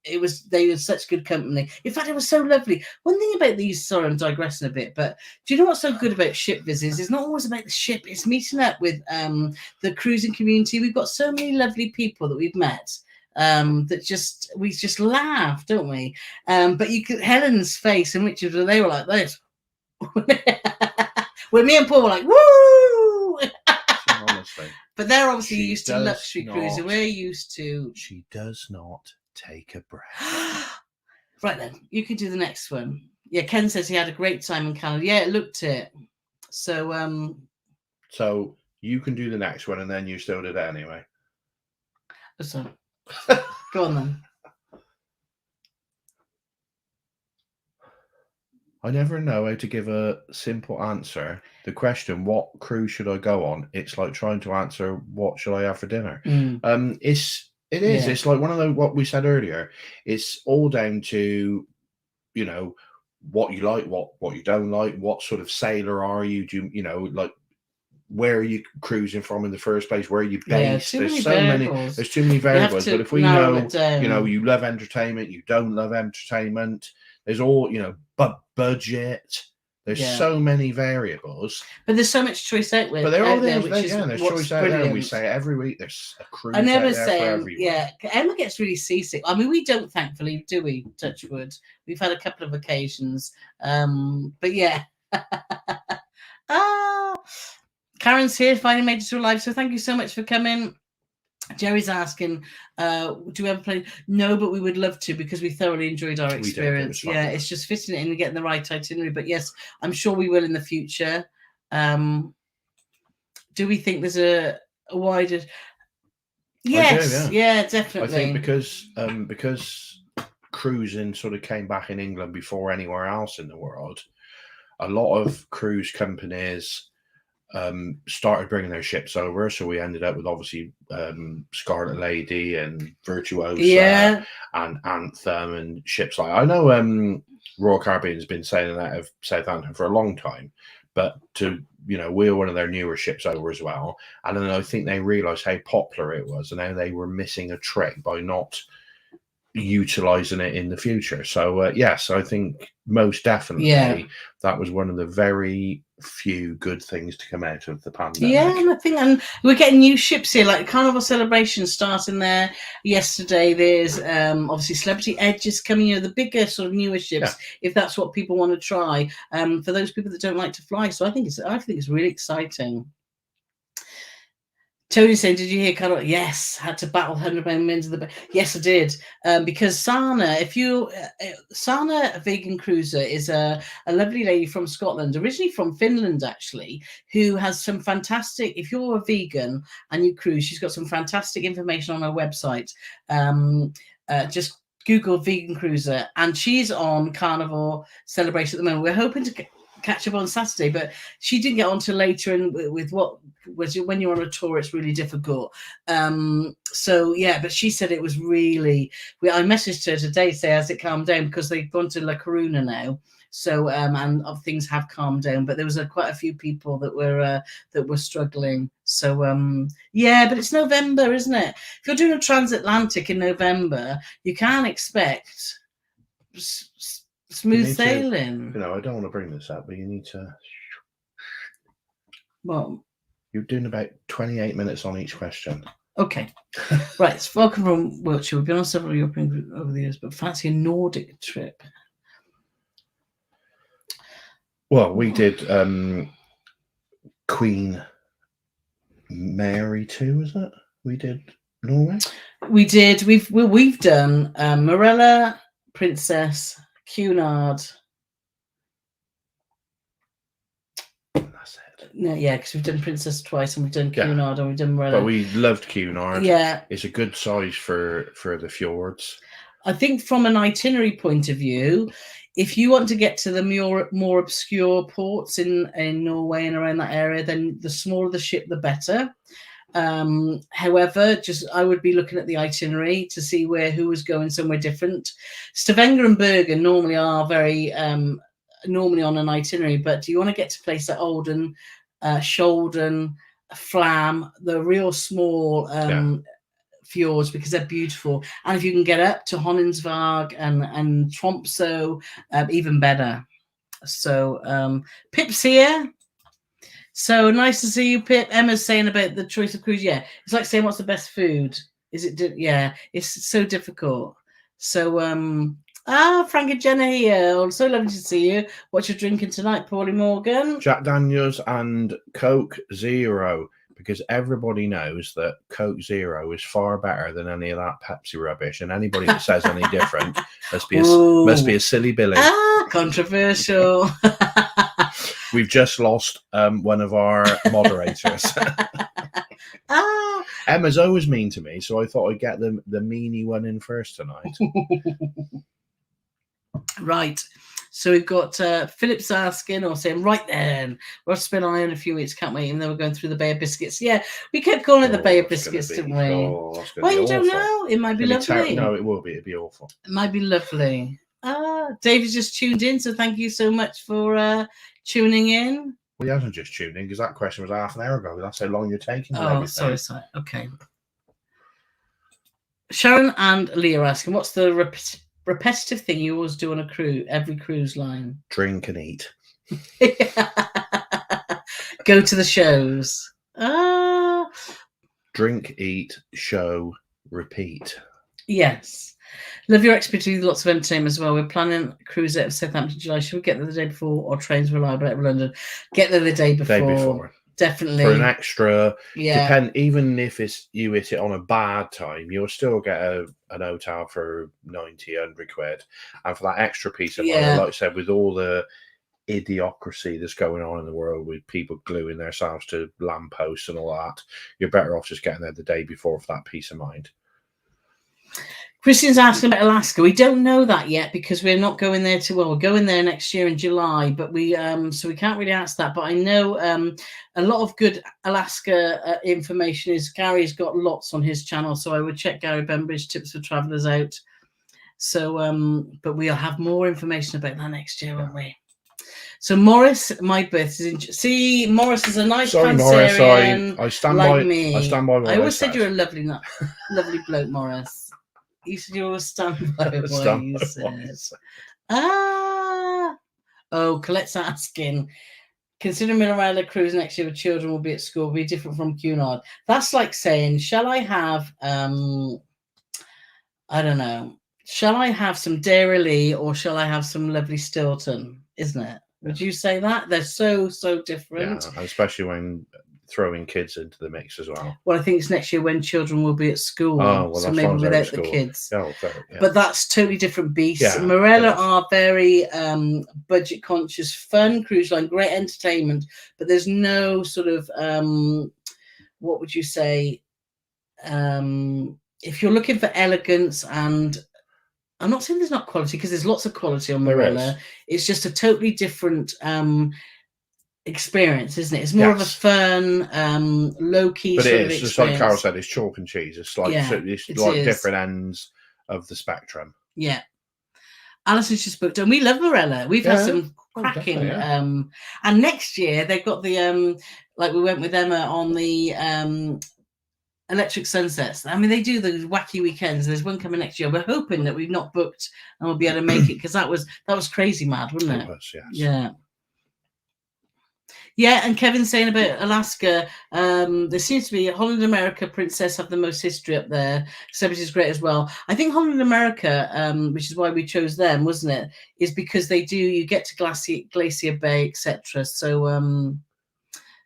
they were such good company. In fact, it was so lovely. One thing about these, sorry, I'm digressing a bit, but do you know what's so good about ship visits? It's not always about the ship. It's meeting up with the cruising community. We've got so many lovely people that we've met. That we just laugh, don't we? But you could Helen's face and Richard, they were like this. When me and Paul were like, woo! Honestly. But they're obviously used to luxury cruising. We're used to. She does not take a breath. Right then, you can do the next one. Yeah, Ken says he had a great time in Canada. Yeah, it looked it. So So you can do the next one, and then you still did it anyway. So go on then. I never know how to give a simple answer. The question, what cruise should I go on? It's like trying to answer, what should I have for dinner? It is. It's like one of those, what we said earlier. It's all down to, you know, what you like, what you don't like, what sort of sailor are you? Do you know, like, where are you cruising from in the first place? Where are you based? There's too many variables. But if we know, you know, you love entertainment, you don't love entertainment. There's all, you know, but budget. There's so many variables. But there's so much choice out there. But they're all there. There's choice out there. We say it every week. There's a cruise out there for everyone. Yeah, Emma gets really seasick. I mean, we don't, thankfully, do we? Touch wood. We've had a couple of occasions. But yeah. Karen's here, finally made it to live. So thank you so much for coming. Jerry's asking, do we ever play? No, but we would love to, because we thoroughly enjoyed our experience. Yeah, it's just fitting it in and getting the right itinerary. But yes, I'm sure we will in the future. Do we think there's a wider? Yes, yeah, definitely. I think because cruising sort of came back in England before anywhere else in the world, a lot of cruise companies started bringing their ships over, so we ended up with obviously Scarlet Lady and Virtuosa and Anthem and ships like, I know Royal Caribbean's been sailing out of Southampton for a long time, but we're one of their newer ships over as well, and then I think they realised how popular it was and how they were missing a trick by not utilizing it in the future. So yes, I think most definitely that was one of the very few good things to come out of the pandemic. Yeah, and I think, and we're getting new ships here, like Carnival Celebration starting there yesterday. There's obviously Celebrity Edge is coming, the bigger sort of newer ships, if that's what people want to try. For those people that don't like to fly, so I think it's really exciting. Tony saying, did you hear Carole? Yes, had to battle 100 men to the. Yes, I did. Because Sana, Sana Vegan Cruiser is a lovely lady from Scotland, originally from Finland, actually, who has some fantastic. If you're a vegan and you cruise, she's got some fantastic information on her website. Just Google Vegan Cruiser, and she's on Carnival Celebration at the moment. We're hoping to catch up on Saturday, but she didn't get on till later, and with what was when you're on a tour, it's really difficult. So yeah, but she said it was really. I messaged her today to say, has it calmed down, because they've gone to La Coruna now. So and things have calmed down, but there was quite a few people that were struggling. So yeah, but it's November, isn't it? If you're doing a transatlantic in November, you can't expect smooth sailing. I don't want to bring this up, but you need to. Well, you're doing about 28 minutes on each question. Okay. Right. It's welcome from Wiltshire. We've been on several European over the years, but fancy a Nordic trip. Well, we did Queen Mary 2, was it? We did Norway. We did. We've done Morella, Princess, Cunard. That's it. No, yeah, because we've done Princess twice, and we've done Cunard, and we've done Morella. But we loved Cunard. Yeah, it's a good size for the fjords. I think from an itinerary point of view, if you want to get to the more obscure ports in Norway and around that area, then the smaller the ship, the better. However, I would be looking at the itinerary to see who was going somewhere different. Stavanger and Bergen normally are very normally on an itinerary, but do you want to get to places like Olden, Scholden, Flam, the real small fjords because they're beautiful. And if you can get up to Honningsvåg and Tromsø, even better. So Pip's here. So nice to see you, Pip. Emma's saying about the choice of cruise. Yeah, it's like saying what's the best food. Is it? Yeah, it's so difficult. So Frank and Jenna here. Oh, so lovely to see you. What you drinking tonight, Paulie Morgan? Jack Daniels and Coke Zero, because everybody knows that Coke Zero is far better than any of that Pepsi rubbish, and anybody that says any different must be a silly Billy. Controversial. We've just lost one of our moderators. Emma's always mean to me, so I thought I'd get the meanie one in first tonight. Right. So we've got Philip's asking or saying, right then, we'll spin on in a few weeks, can't we? And then we're going through the Bay of Biscuits. Yeah, we kept calling it the Bay of Biscuits, didn't we? Well, you don't know. It might be lovely. No, it will be. It'd be awful. It might be lovely. David's just tuned in, so thank you so much for tuning in. Well, he hasn't just tuned in because that question was half an hour ago. That's how long you're taking. Oh, sorry. Okay. Sharon and Leah are asking, what's the repetitive thing you always do on a cruise, every cruise line? Drink and eat. Go to the shows. Drink, eat, show, repeat. Yes. Love your expertise, lots of entertainment as well. We're planning a cruise out of Southampton in July. Should we get there the day before, or trains reliable out of London? Get there the day before. Definitely. For an extra, yeah. Even if you hit it on a bad time, you'll still get an hotel for 90, 100 quid. And for that extra piece of money, like I said, with all the idiocracy that's going on in the world with people gluing themselves to lampposts and all that, you're better off just getting there the day before for that peace of mind. Christian's asking about Alaska. We don't know that yet because we're not going there we're going there next year in July, but we so we can't really answer that. But I know a lot of good Alaska information is Gary's got lots on his channel, so I would check Gary Bembridge Tips for Travelers out. So but we'll have more information about that next year, won't we? So Morris, my birth is in. See, Morris is a nice Cancerian, I stand like by me. I stand by what I always said you're a lovely bloke, Morris. You said you always stand by what you said. Oh, Colette's asking, considering Mirabella cruise next year with children will be at school, will be different from Cunard. That's like saying, shall I have, I don't know, shall I have some Dairy or shall I have some lovely Stilton? Isn't it? Would you say that? They're so different. Yeah, especially when throwing kids into the mix as well. Well, I think it's next year when children will be at school. Oh, well, so maybe without the kids. Oh, yeah. But that's totally different beasts. Yeah, Morella are very budget conscious, fun cruise line, great entertainment, but there's no sort of what would you say? If you're looking for elegance, and I'm not saying there's not quality because there's lots of quality on Morella. It's just a totally different experience, isn't it? It's more of a fun, low-key but sort it of is experience. Just like Carole said, it's chalk and cheese. It's like different ends of the spectrum. Yeah. Alison's just booked, and we love Morella. We've had some cracking and next year they've got the like we went with Emma on the Electric Sunsets. I mean, they do those wacky weekends. There's one coming next year. We're hoping that we've not booked and we'll be able to make it, because that was crazy mad, wasn't it? It was, yes. Yeah. Yeah, and Kevin's saying about Alaska, there seems to be Holland America Princess have the most history up there. Celebrity is great as well. I think Holland America, which is why we chose them, wasn't it? Is because you get to Glacier Bay, etc. So,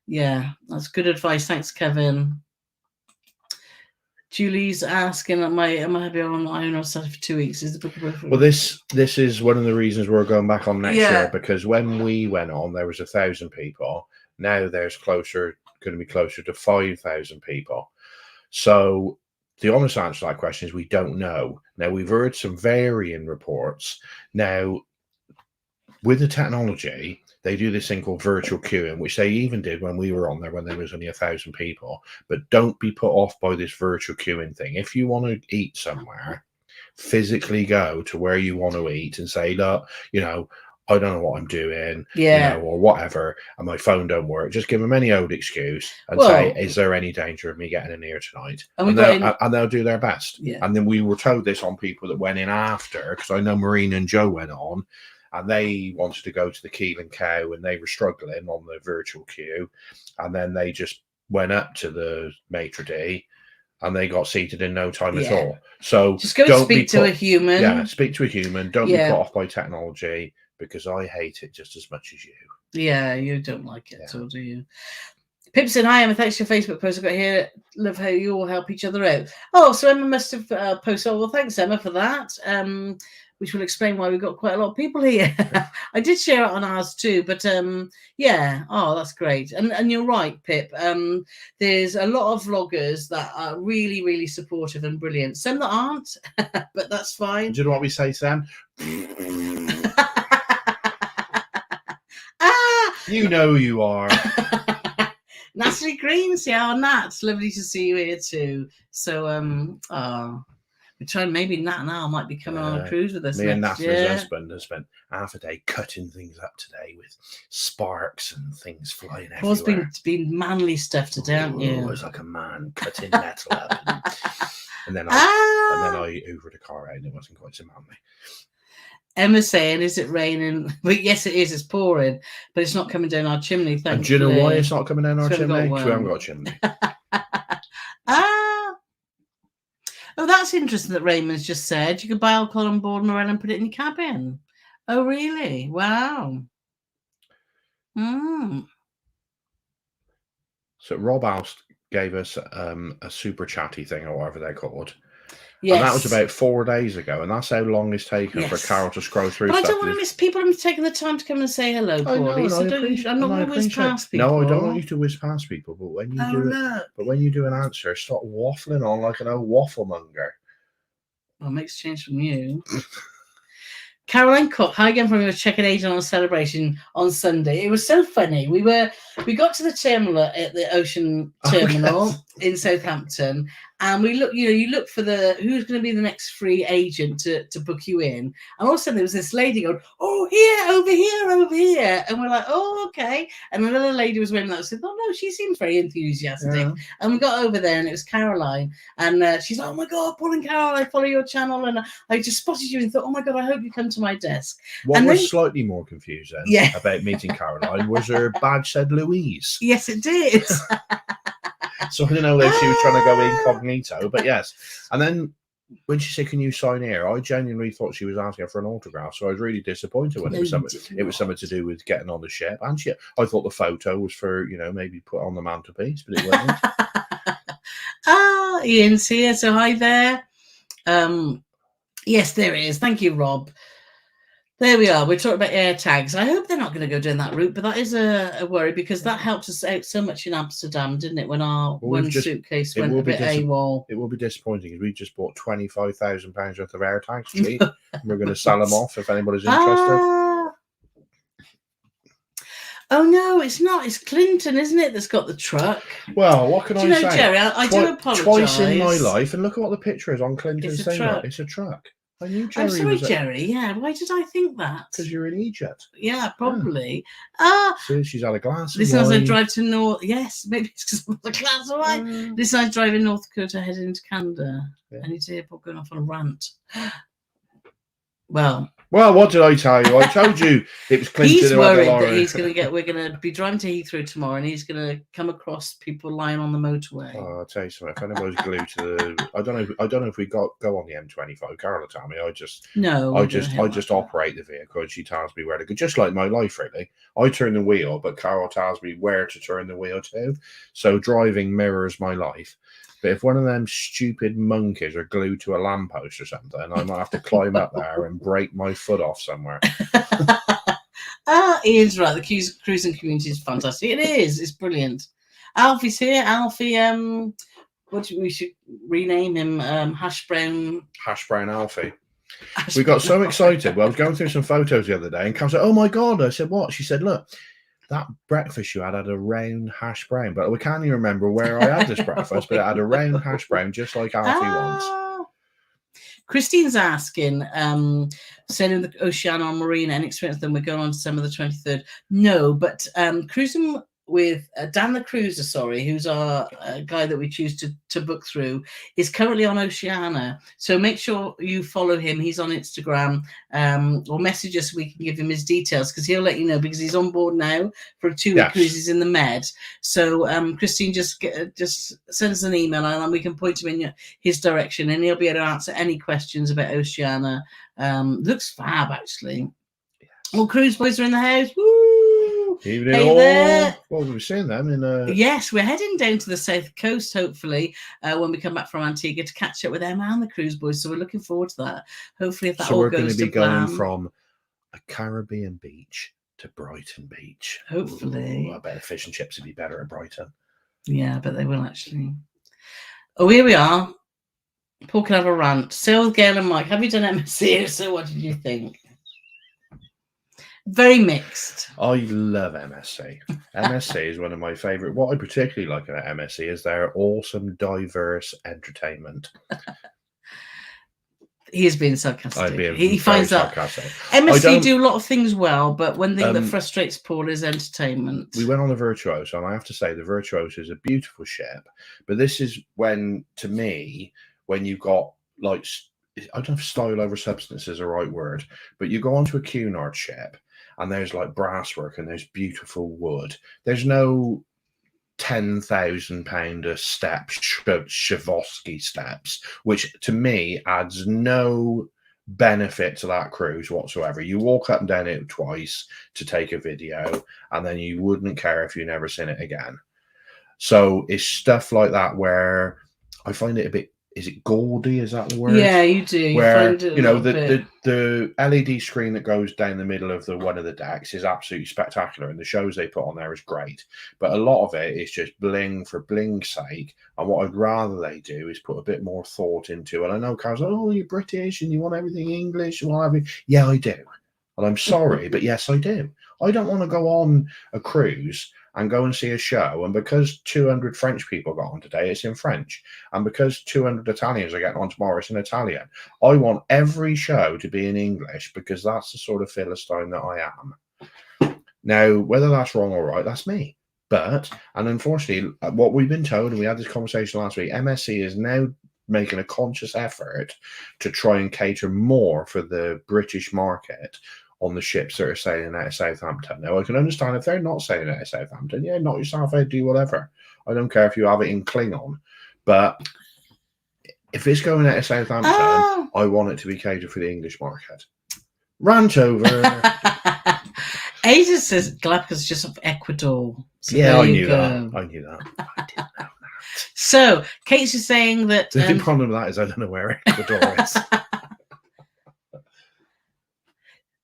yeah, that's good advice. Thanks, Kevin. Julie's asking, am I happy on Iron Study for 2 weeks? Is the book well, this is one of the reasons we're going back on next year, because when we went on, there was 1,000 people. Now there's going to be closer to 5,000 people. So the honest answer to that question is we don't know. Now, we've heard some varying reports. Now, with the technology, they do this thing called virtual queuing, which they even did when we were on there when there was only 1,000 people. But don't be put off by this virtual queuing thing. If you want to eat somewhere, physically go to where you want to eat and say, look, I don't know what I'm doing, Yeah. or whatever, and my phone don't work. Just give them any old excuse and say, Well, "Is there any danger of me getting in here tonight?" and we And got they'll in. and they'll do their best. Yeah. And then we were told this on people that went in after, because I know Maureen and Joe went on, and they wanted to go to the Keel and Cow, and they were struggling on the virtual queue, and then they just went up to the maitre d', and they got seated in no time at Yeah. all. So Just go and don't be speak to a human. Yeah, speak to a human. Don't be Yeah. put off by technology, because I hate it just as much as you. Yeah, you don't like it at Yeah. all, do you? Pip said, "Hi, Emma. Thanks for your Facebook post. I got here. Love how you all help each other out." Oh, so Emma must have posted. Oh, well, thanks, Emma, for that. Which will explain why we've got quite a lot of people here. I did share it on ours too, but yeah. Oh, that's great. And you're right, Pip. There's a lot of vloggers that are really, really supportive and brilliant. Some that aren't, but that's fine. Do you know what we say, Sam? You know you are. Natalie Green, Nat, lovely to see you here too. So we're trying, maybe Nat now might be coming on a cruise with us. Me and next Natalie's year. husband have spent half a day cutting things up today with sparks and things flying everywhere. Paul's been manly stuff today, haven't you? It was like a man cutting metal up, and then I hoovered a car out, and it wasn't quite so manly. Emma's saying, "Is it raining?" But yes, it is. It's pouring, but it's not coming down our chimney. Thankfully. And do you know why it's not coming down our chimney? Because we haven't got a chimney. Oh, that's interesting that Raymond's just said you could buy alcohol on board Morel and put it in your cabin. Oh, really? Wow. So Rob Alst gave us a super chatty thing, or whatever they're called. Yes. And that was about 4 days ago, and that's how long it's taken for Carole to scroll through but stuff. I don't want to miss people. I'm taking the time to come and say hello, Paulie. So I'm not going to whiz past people. No, I don't want you to whiz past people, but when you do it, but when you do an answer, stop waffling on like an old waffle monger. Well, makes change from you. Caroline Cook, hi again from your checking agent on a celebration on Sunday. It was so funny. We got to the terminal at the Ocean Terminal in Southampton, and we look. You look for who's going to be the next free agent to book you in. And all of a sudden there was this lady going, "Oh, here, over here," and we're like, "Oh, okay." And another lady was wearing that. I said, "Oh no, she seems very enthusiastic." Yeah. And we got over there, and it was Caroline, and she's like, "Oh my God, Paul and Carole, I follow your channel, and I just spotted you and thought, oh my God, I hope you come to my desk." What was slightly more confusing about meeting Caroline was her badge said Louise. Yes, it did. So I don't know if she was trying to go incognito, but yes. And then when she said, "Can you sign here?" I genuinely thought she was asking for an autograph, so I was really disappointed when it was something to do with getting on the ship. And I thought the photo was for maybe put on the mantelpiece, but it wasn't. Ian's here, so hi there. Yes, there is. Thank you, Rob. There we are. We're talking about air tags. I hope they're not going to go down that route, but that is a worry, because that helped us out so much in Amsterdam, didn't it? When our suitcase went a bit AWOL. It will be disappointing, because we just bought £25,000 worth of air tags cheap. We're going to sell them off if anybody's interested. Oh no, it's not. It's Clinton, isn't it, that's got the truck? Well, what can I say? Jerry, I do apologise. Twice in my life, and look at what the picture is on Clinton's thing. It's a truck. I knew Jerry. I'm sorry, Jerry. Yeah, why did I think that? Because you're in Egypt. Yeah, probably. So she's had a glass of wine. This nice I drive to North. Yes, maybe it's because of the glass of wine. This I drive in North Dakota, heading into Canada. I need to hear Paul going off on a rant. Well, what did I tell you? I told you it was Clinton. He's worried that we're going to be driving to Heathrow tomorrow, and he's going to come across people lying on the motorway. Oh, I'll tell you something. If anybody's glued to the, I don't know if we go on the M25. Carole will tell me. I just operate the vehicle, and she tells me where to go. Just like my life, really. I turn the wheel, but Carole tells me where to turn the wheel to. So driving mirrors my life. But if one of them stupid monkeys are glued to a lamppost or something, I might have to climb up there and break my foot off somewhere. Ian's right. The cruising community is fantastic. It is. It's brilliant. Alfie's here. Alfie, we should rename him Hash Brown. Hash Brown Alfie. We got so excited. Well, I was going through some photos the other day, and Carole said, "Oh my God!" I said, "What?" She said, "Look, that breakfast you had a round hash brown," but we can't even remember where I had this breakfast, but it had a round hash brown, just like Alfie wants. Christine's asking, sailing the Oceania on Marina, any experience? Then we're going on December the 23rd. No, but cruising with Dan the Cruiser, sorry, who's our guy that we choose to book through, is currently on Oceania. So make sure you follow him. He's on Instagram, or message us. We can give him his details because he'll let you know, because he's on board now for a 2-week cruise. He's in the Med. So Christine, just send us an email and we can point him in his direction, and he'll be able to answer any questions about Oceania. Looks fab, actually. Yes. All cruise boys are in the house. Woo! Evening, hey all. There. Well, we've seen them in. Yes, we're heading down to the south coast, hopefully, when we come back from Antigua to catch up with Emma and the cruise boys. So we're looking forward to that. Hopefully, if that all goes to plan. So we're going to be going from a Caribbean beach to Brighton Beach. Hopefully. Ooh, I bet the fish and chips would be better at Brighton. Yeah, but they will actually. Oh, here we are. Paul can have a rant. So, Gail and Mike, have you done MSC? So, what did you think? Very mixed. I love MSC. MSC is one of my favourite. What I particularly like about MSC is their awesome, diverse entertainment. He is being sarcastic. He finds that MSC do a lot of things well, but one thing that frustrates Paul is entertainment. We went on the Virtuoso, and I have to say the Virtuoso is a beautiful ship. But this is when, to me, when you've got like, I don't know if style over substance is the right word, but you go onto a Cunard ship and there's like brasswork and there's beautiful wood. There's no £10,000 a step Swarovski steps, which to me adds no benefit to that cruise whatsoever. You walk up and down it twice to take a video, and then you wouldn't care if you never seen it again. So it's stuff like that where I find it a bit. Is it gaudy? Is that the word? Yeah, you do. Where the LED screen that goes down the middle of one of the decks is absolutely spectacular, and the shows they put on there is great. But a lot of it is just bling for bling's sake. And what I'd rather they do is put a bit more thought into. And I know Carol's like, "Oh, you're British and you want everything English." Yeah, I do. And I'm sorry, but yes, I do. I don't want to go on a cruise and go and see a show, and because 200 French people got on today, it's in French, and because 200 Italians are getting on tomorrow, it's in Italian. I want every show to be in English, because that's the sort of Philistine that I am. Now, whether that's wrong or right, that's me. But, and unfortunately, what we've been told, and we had this conversation last week, MSC is now making a conscious effort to try and cater more for the British market on the ships that are sailing out of Southampton. Now, I can understand if they're not sailing out of Southampton, yeah, knock yourself out, do whatever. I don't care if you have it in Klingon. But if it's going out of Southampton, I want it to be catered for the English market. Rant over. Asia says Galapagos is just off Ecuador. So yeah, I knew that. I didn't know that. So, Kate's just saying that... The problem with that is I don't know where Ecuador is.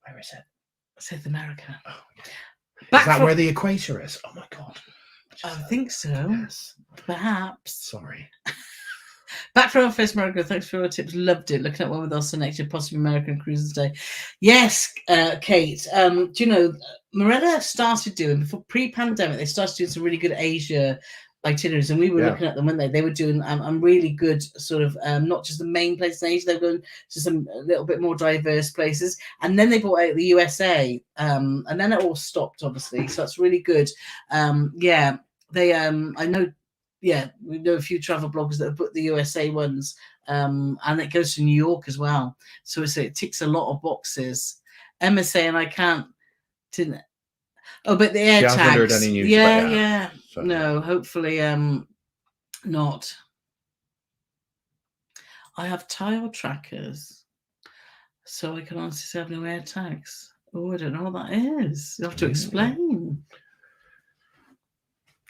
Where is it? South America. Oh, yeah. Is that where the equator is? Oh my God. I think so. Yes. Perhaps. Sorry. Back from our first America. Thanks for your tips. Loved it. Looking at one with us next year, possibly American Cruises Day. Yes, Kate. Do you know, Morella started doing, before pre-pandemic, they started doing some really good Asia itineraries, and we were looking at them, weren't they? They were doing really good sort of not just the main places in Asia, they were going to some a little bit more diverse places, and then they brought out the USA, and then it all stopped, obviously. So that's really good. Yeah, they I know, yeah, we know a few travel bloggers that have booked the USA ones, and it goes to New York as well. So it ticks a lot of boxes. Emma saying didn't. Oh, but the air tags. Heard any news yeah. So, no, hopefully not. I have tile trackers, so I can honestly say I have no air tags. Oh, I don't know what that is. You have to explain.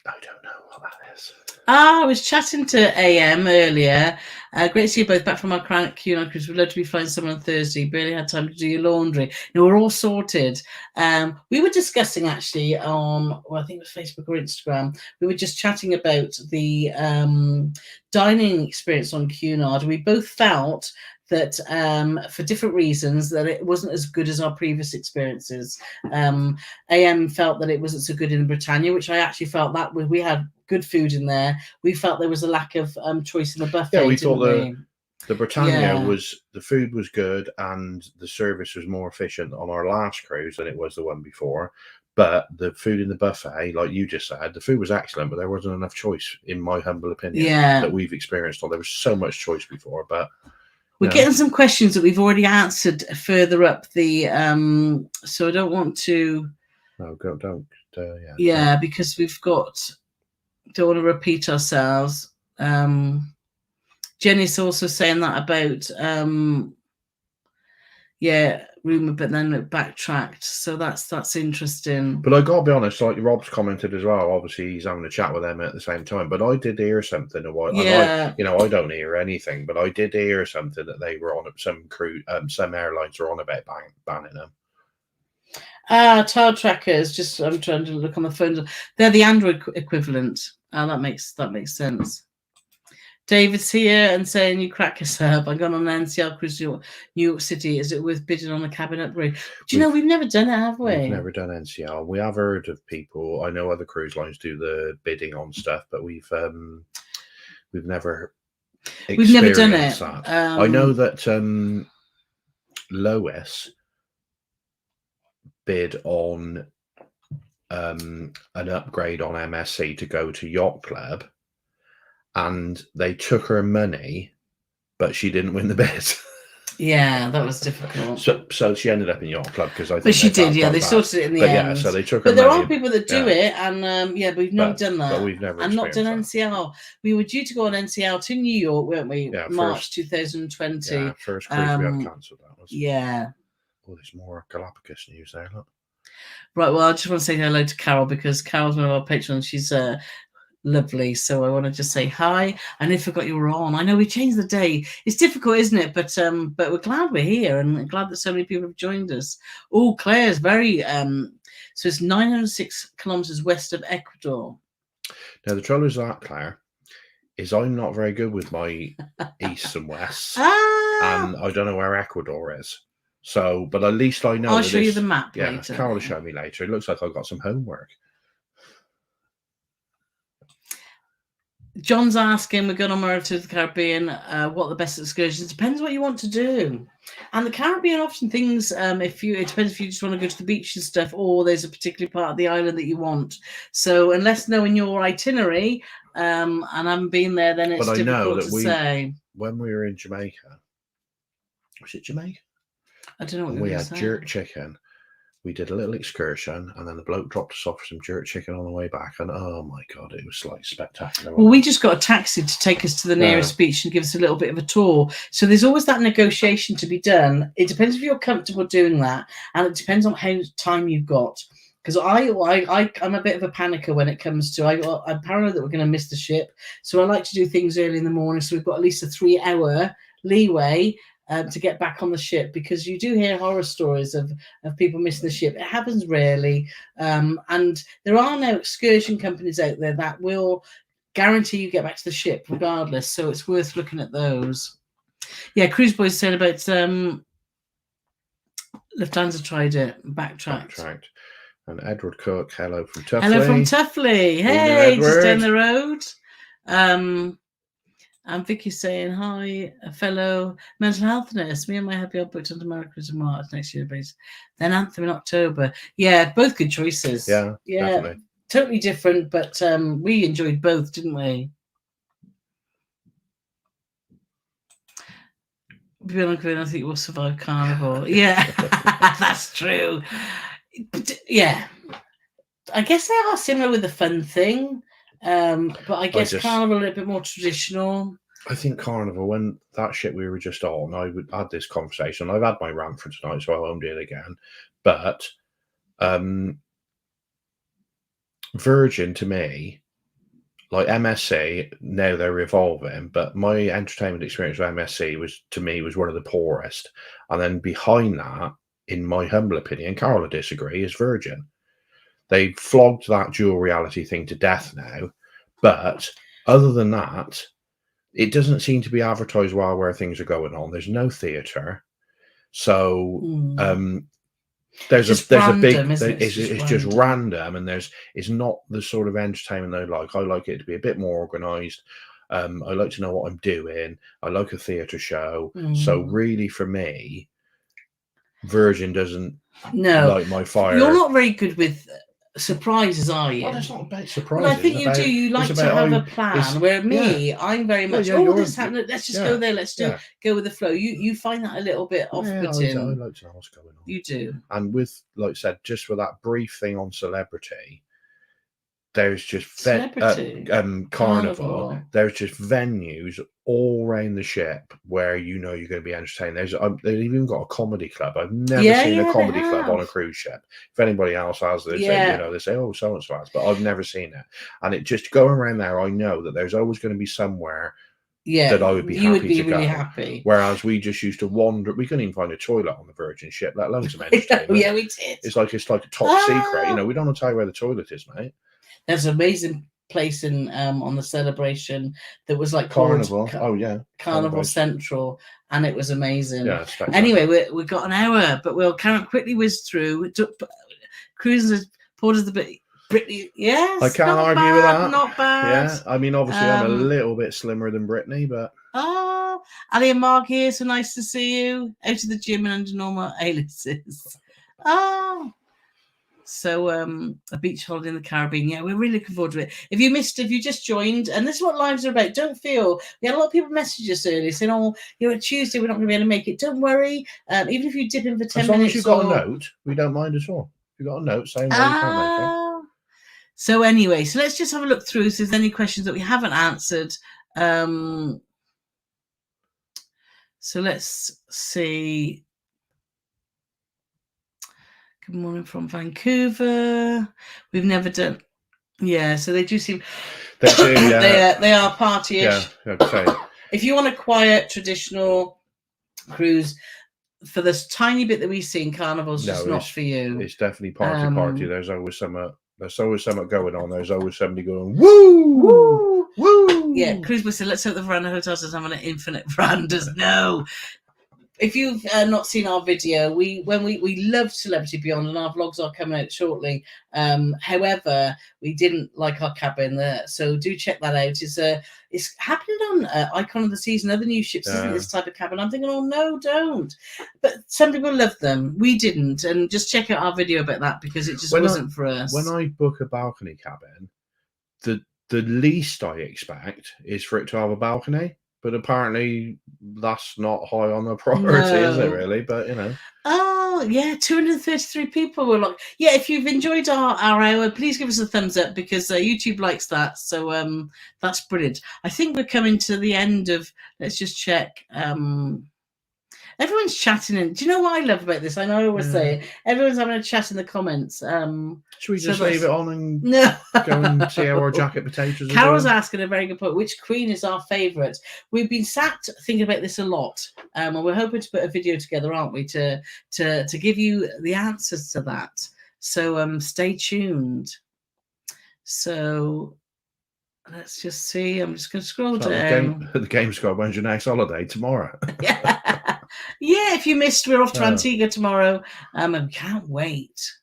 I don't know what that is. I was chatting to AM earlier. Great to see you both back from our Cunard cruise. We'd love to be flying someone on Thursday. Barely had time to do your laundry. No, we're all sorted. We were discussing actually on, well, I think it was Facebook or Instagram. We were just chatting about the dining experience on Cunard. We both felt that for different reasons that it wasn't as good as our previous experiences. AM felt that it wasn't so good in Britannia, which I actually felt that we had good food in there. We felt there was a lack of choice in the buffet. Yeah, we thought The Britannia Yeah. the food was good and the service was more efficient on our last cruise than it was the one before. But the food in the buffet, like you just said, the food was excellent, but there wasn't enough choice, in my humble opinion, Yeah. that we've experienced. There was so much choice before, but we're getting some questions that we've already answered further up the. So I don't want to. No, don't. Yeah, because we've got. Don't want to repeat ourselves. Jenny's also saying that about. Yeah, rumour, but then it backtracked. So that's interesting. But I got to be honest, like Rob's commented as well. Obviously, he's having a chat with them at the same time. But I did hear something a while. Yeah. And I don't hear anything, but I did hear something that they were on some cruise. Some airlines are on about banning them. Tile trackers. Just I'm trying to look on the phone. They're the Android equivalent. That makes sense. David's here and saying you crack us up. I got on an NCL cruise to New York City. Is it worth bidding on a cabin upgrade? Do you know we've never done it, have we? We've never done NCL. We have heard of people. I know other cruise lines do the bidding on stuff, but we've never done it. That. I know that Lois bid on an upgrade on MSC to go to Yacht Club, and they took her money, but she didn't win the bid. Yeah, that was difficult. So she ended up in Yacht Club because I think. But she did, yeah. They sorted it in the end. Yeah, so they took her money. But there money, are people that do it, and yeah, we've never done that. But we've never. And not done NCL. We were due to go on NCL to New York, weren't we? Yeah, March 2020. Yeah, first cruise we have cancelled. That was. Yeah. Oh, there's more Galapagos news there. Look. Right. Well, I just want to say hello to Carole because Carole's one of our patrons. She's lovely. So I want to just say hi. I never forgot you were on. I know we changed the day. It's difficult, isn't it? But we're glad we're here and glad that so many people have joined us. Oh, Claire's very so it's 906 kilometers west of Ecuador. Now the trouble is that, Claire, is I'm not very good with my easts and wests, and I don't know where Ecuador is. So, but at least I know. I'll show you the map later. Carole will show me later. It looks like I've got some homework. John's asking, we're going on America to the Caribbean, what are the best excursions? Depends what you want to do. And the Caribbean often things, it depends if you just want to go to the beach and stuff, or there's a particular part of the island that you want. So unless knowing your itinerary, and I haven't been there, then it's difficult to say. When we were in Jamaica, was it Jamaica? I don't know what we had jerk chicken. We did a little excursion, and then the bloke dropped us off some jerk chicken on the way back, and oh my god, it was like spectacular. Well, we just got a taxi to take us to the nearest beach and give us a little bit of a tour. So there's always that negotiation to be done. It depends if you're comfortable doing that, and it depends on how time you've got. Because I'm a bit of a panicker when it comes to I'm paranoid that we're going to miss the ship, so I like to do things early in the morning. So we've got at least a 3-hour leeway. To get back on the ship, because you do hear horror stories of people missing the ship. It happens rarely, and there are now excursion companies out there that will guarantee you get back to the ship regardless, so it's worth looking at those. Yeah, Cruise Boys said about Lufthansa tried it, backtracked. And Edward Cook, hello from Tuffley. Hello from Tuffley. Hey, just down the road. And Vicky's saying, hi, a fellow mental health nurse. Me and my hubby are booked onto America in March next year, please. Then Anthem in October. Yeah, both good choices. Yeah, definitely. Totally different, but we enjoyed both, didn't we? I think we'll survive Carnival. Yeah, that's true. But, yeah, I guess they are similar with the fun thing. But I guess Carnival a little bit more traditional. I think Carnival, when that ship we were just on, I had this conversation. I've had my rant for tonight, so I won't do it again. But Virgin, to me, like MSC, now they're evolving, but my entertainment experience with MSC was one of the poorest. And then behind that, in my humble opinion, Carole will disagree, is Virgin. They flogged that dual reality thing to death now. But other than that, it doesn't seem to be advertised well where things are going on. There's no theatre. So there's a big, it's just random, and it's not the sort of entertainment I like. I like it to be a bit more organised. I like to know what I'm doing. I like a theatre show. So really, for me, Virgin doesn't light my fire. You're not very good with surprises, are you? Well, it's not about surprises. Well, I think you do. You like to have a plan. Where me, I'm very much. This happened. Let's just go there. Let's go with the flow. You find that a little bit off-putting. I like to know what's going on. You do. And with, like I said, just for that brief thing on celebrity, there's just carnival. There's just venues all around the ship where you're going to be entertained. They've even got a comedy club. I've never seen a comedy club on a cruise ship. If anybody else has, they say, they say, oh, so and so has, but I've never seen it. And it just going around there, I know that there's always going to be somewhere that I would be happy to go. Happy. Whereas we just used to wander. We couldn't even find a toilet on the Virgin ship, let alone some entertainment. Yeah, we did. It's like a top secret. We don't want to tell you where the toilet is, mate. There's an amazing place in on the Celebration that was like Carnival. Carnival Central, and it was amazing. Yeah. Anyway, we've got an hour, but we'll kind of quickly whiz through. Cruises, Porters the Brittany. Yes, I can't argue with that. Not bad. Yeah, I mean, obviously, I'm a little bit slimmer than Brittany, but. Oh, Ali and Mark here. So nice to see you. Out of the gym and under normal aliases. Oh. So a beach holiday in the Caribbean. Yeah, we're really looking forward to it. If you just joined, and this is what lives are about, don't feel. We had a lot of people message us earlier saying, oh, Tuesday, we're not going to be able to make it. Don't worry. Even if you dip in for 10 minutes. As long as you've got a note, we don't mind at all. You've got a note saying why you can't make it. So anyway, so let's just have a look through so if there's any questions that we haven't answered. So let's see. Good morning from Vancouver. We've never done. Yeah, so they do seem. They do. Yeah. they are party-ish. Yeah. Okay. If you want a quiet, traditional cruise, for this tiny bit that we see in Carnival's just not for you. It's definitely party. There's always something. There's always something going on. There's always somebody going woo, woo, woo. Yeah, Cruise Boy said, let's hope the veranda hotels doesn't have an infinite verandas. No. If you've not seen our video, we loved Celebrity Beyond, and our vlogs are coming out shortly. However, we didn't like our cabin there, so do check that out. It's happening on Icon of the Seas and other new ships, isn't this type of cabin? I'm thinking, oh no, don't. But some people love them. We didn't, and just check out our video about that because it just wasn't for us. When I book a balcony cabin, the least I expect is for it to have a balcony. But apparently that's not high on the priority, is it really? But, Oh, yeah, 233 people were like... Yeah, if you've enjoyed our hour, please give us a thumbs up because YouTube likes that. So that's brilliant. I think we're coming to the end of... Let's just check. Everyone's chatting. And do you know what I love about this? I know I always say it. Everyone's having a chat in the comments. Should we just leave it on and go and see how our jacket potatoes are Carol's doing? asking a very good point. Which queen is our favourite? We've been sat thinking about this a lot. And we're hoping to put a video together, aren't we, to give you the answers to that. So stay tuned. So let's just see. I'm just going to scroll down. The Game Squad, when's your next holiday? Tomorrow. Yeah, if you missed, we're off to Antigua tomorrow. And can't wait.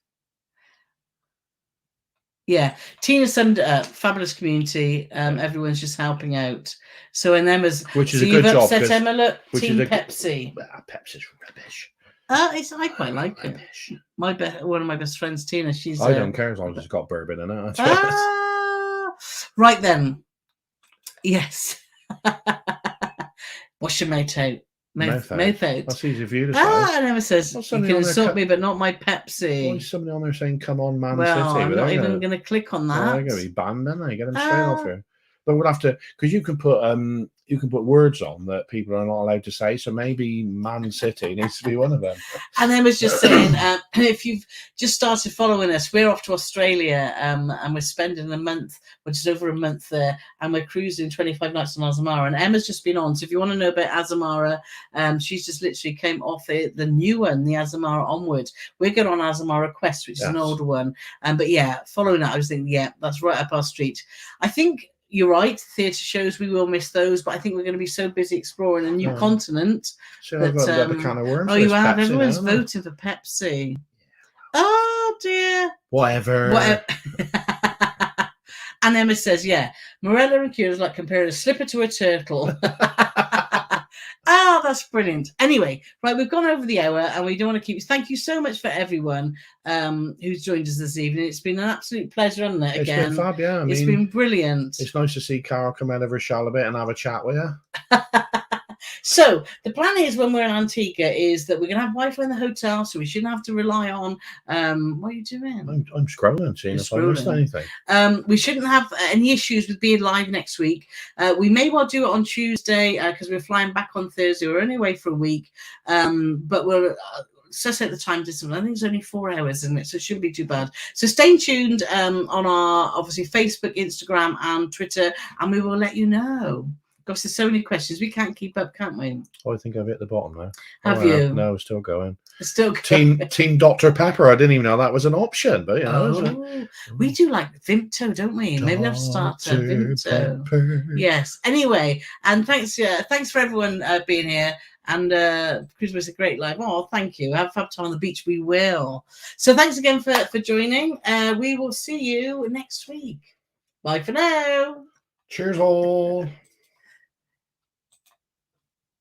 Yeah, Tina summed it up. Fabulous community. Everyone's just helping out. So, and Emma's... Which is a good job. Upset Emma, look, Team Pepsi. Pepsi's rubbish. I quite like it. One of my best friends, Tina, she's... I don't care as long as it's got bourbon in it. Right then. Yes. Wash your mouth out. Mouth out. That's easy for you to say. And Emma says, you can insult me, but not my Pepsi. Why is somebody on there saying, come on, Man City? I'm not even going to click on that. They're going to be banned, aren't they? Get them straight off here. But we'll have to, because you can put words on that people are not allowed to say. So maybe Man City needs to be one of them. And Emma's just saying, if you've just started following us, we're off to Australia, and we're spending a month, which is over a month there, and we're cruising 25 nights on Azamara. And Emma's just been on. So if you want to know about Azamara, she's just literally came off the new one, the Azamara Onward. We're going on Azamara Quest, which is an older one. But yeah, following that, I was thinking, yeah, that's right up our street. I think you're right. Theatre shows, we will miss those, but I think we're going to be so busy exploring a new continent. So I've got a can of worms. Oh, you have? Everyone's voting for Pepsi. Oh dear. Whatever. And Emma says, yeah, Morella and Kira is like comparing a slipper to a turtle. Ah, that's brilliant. Anyway, right, we've gone over the hour and we don't want to keep. Thank you so much for everyone who's joined us this evening. It's been an absolute pleasure, hasn't it? Again, it's been fab, yeah. It's been brilliant. It's nice to see Carole come out of her shell a bit and have a chat with you. So the plan is when we're in Antigua is that we're going to have Wi-Fi in the hotel, so we shouldn't have to rely on. What are you doing? I'm scrolling, seeing if I missed anything. We shouldn't have any issues with being live next week. We may well do it on Tuesday because we're flying back on Thursday. We're only away for a week, but we'll. Set the time difference. I think it's only 4 hours, isn't it? So it shouldn't be too bad. So stay tuned on our obviously Facebook, Instagram, and Twitter, and we will let you know. Gosh, there's so many questions. We can't keep up, can't we? Oh, I think I've hit the bottom now. Have you? No, it's still going. It's still going. Team Dr. Pepper. I didn't even know that was an option, but you know. We do like Vimto, don't we? Maybe we have to start Vimto. Pepper. Yes. Anyway, and thanks for everyone being here. And Christmas is a great live. Oh, thank you. Have fun time on the beach. We will. So thanks again for joining. We will see you next week. Bye for now. Cheers all.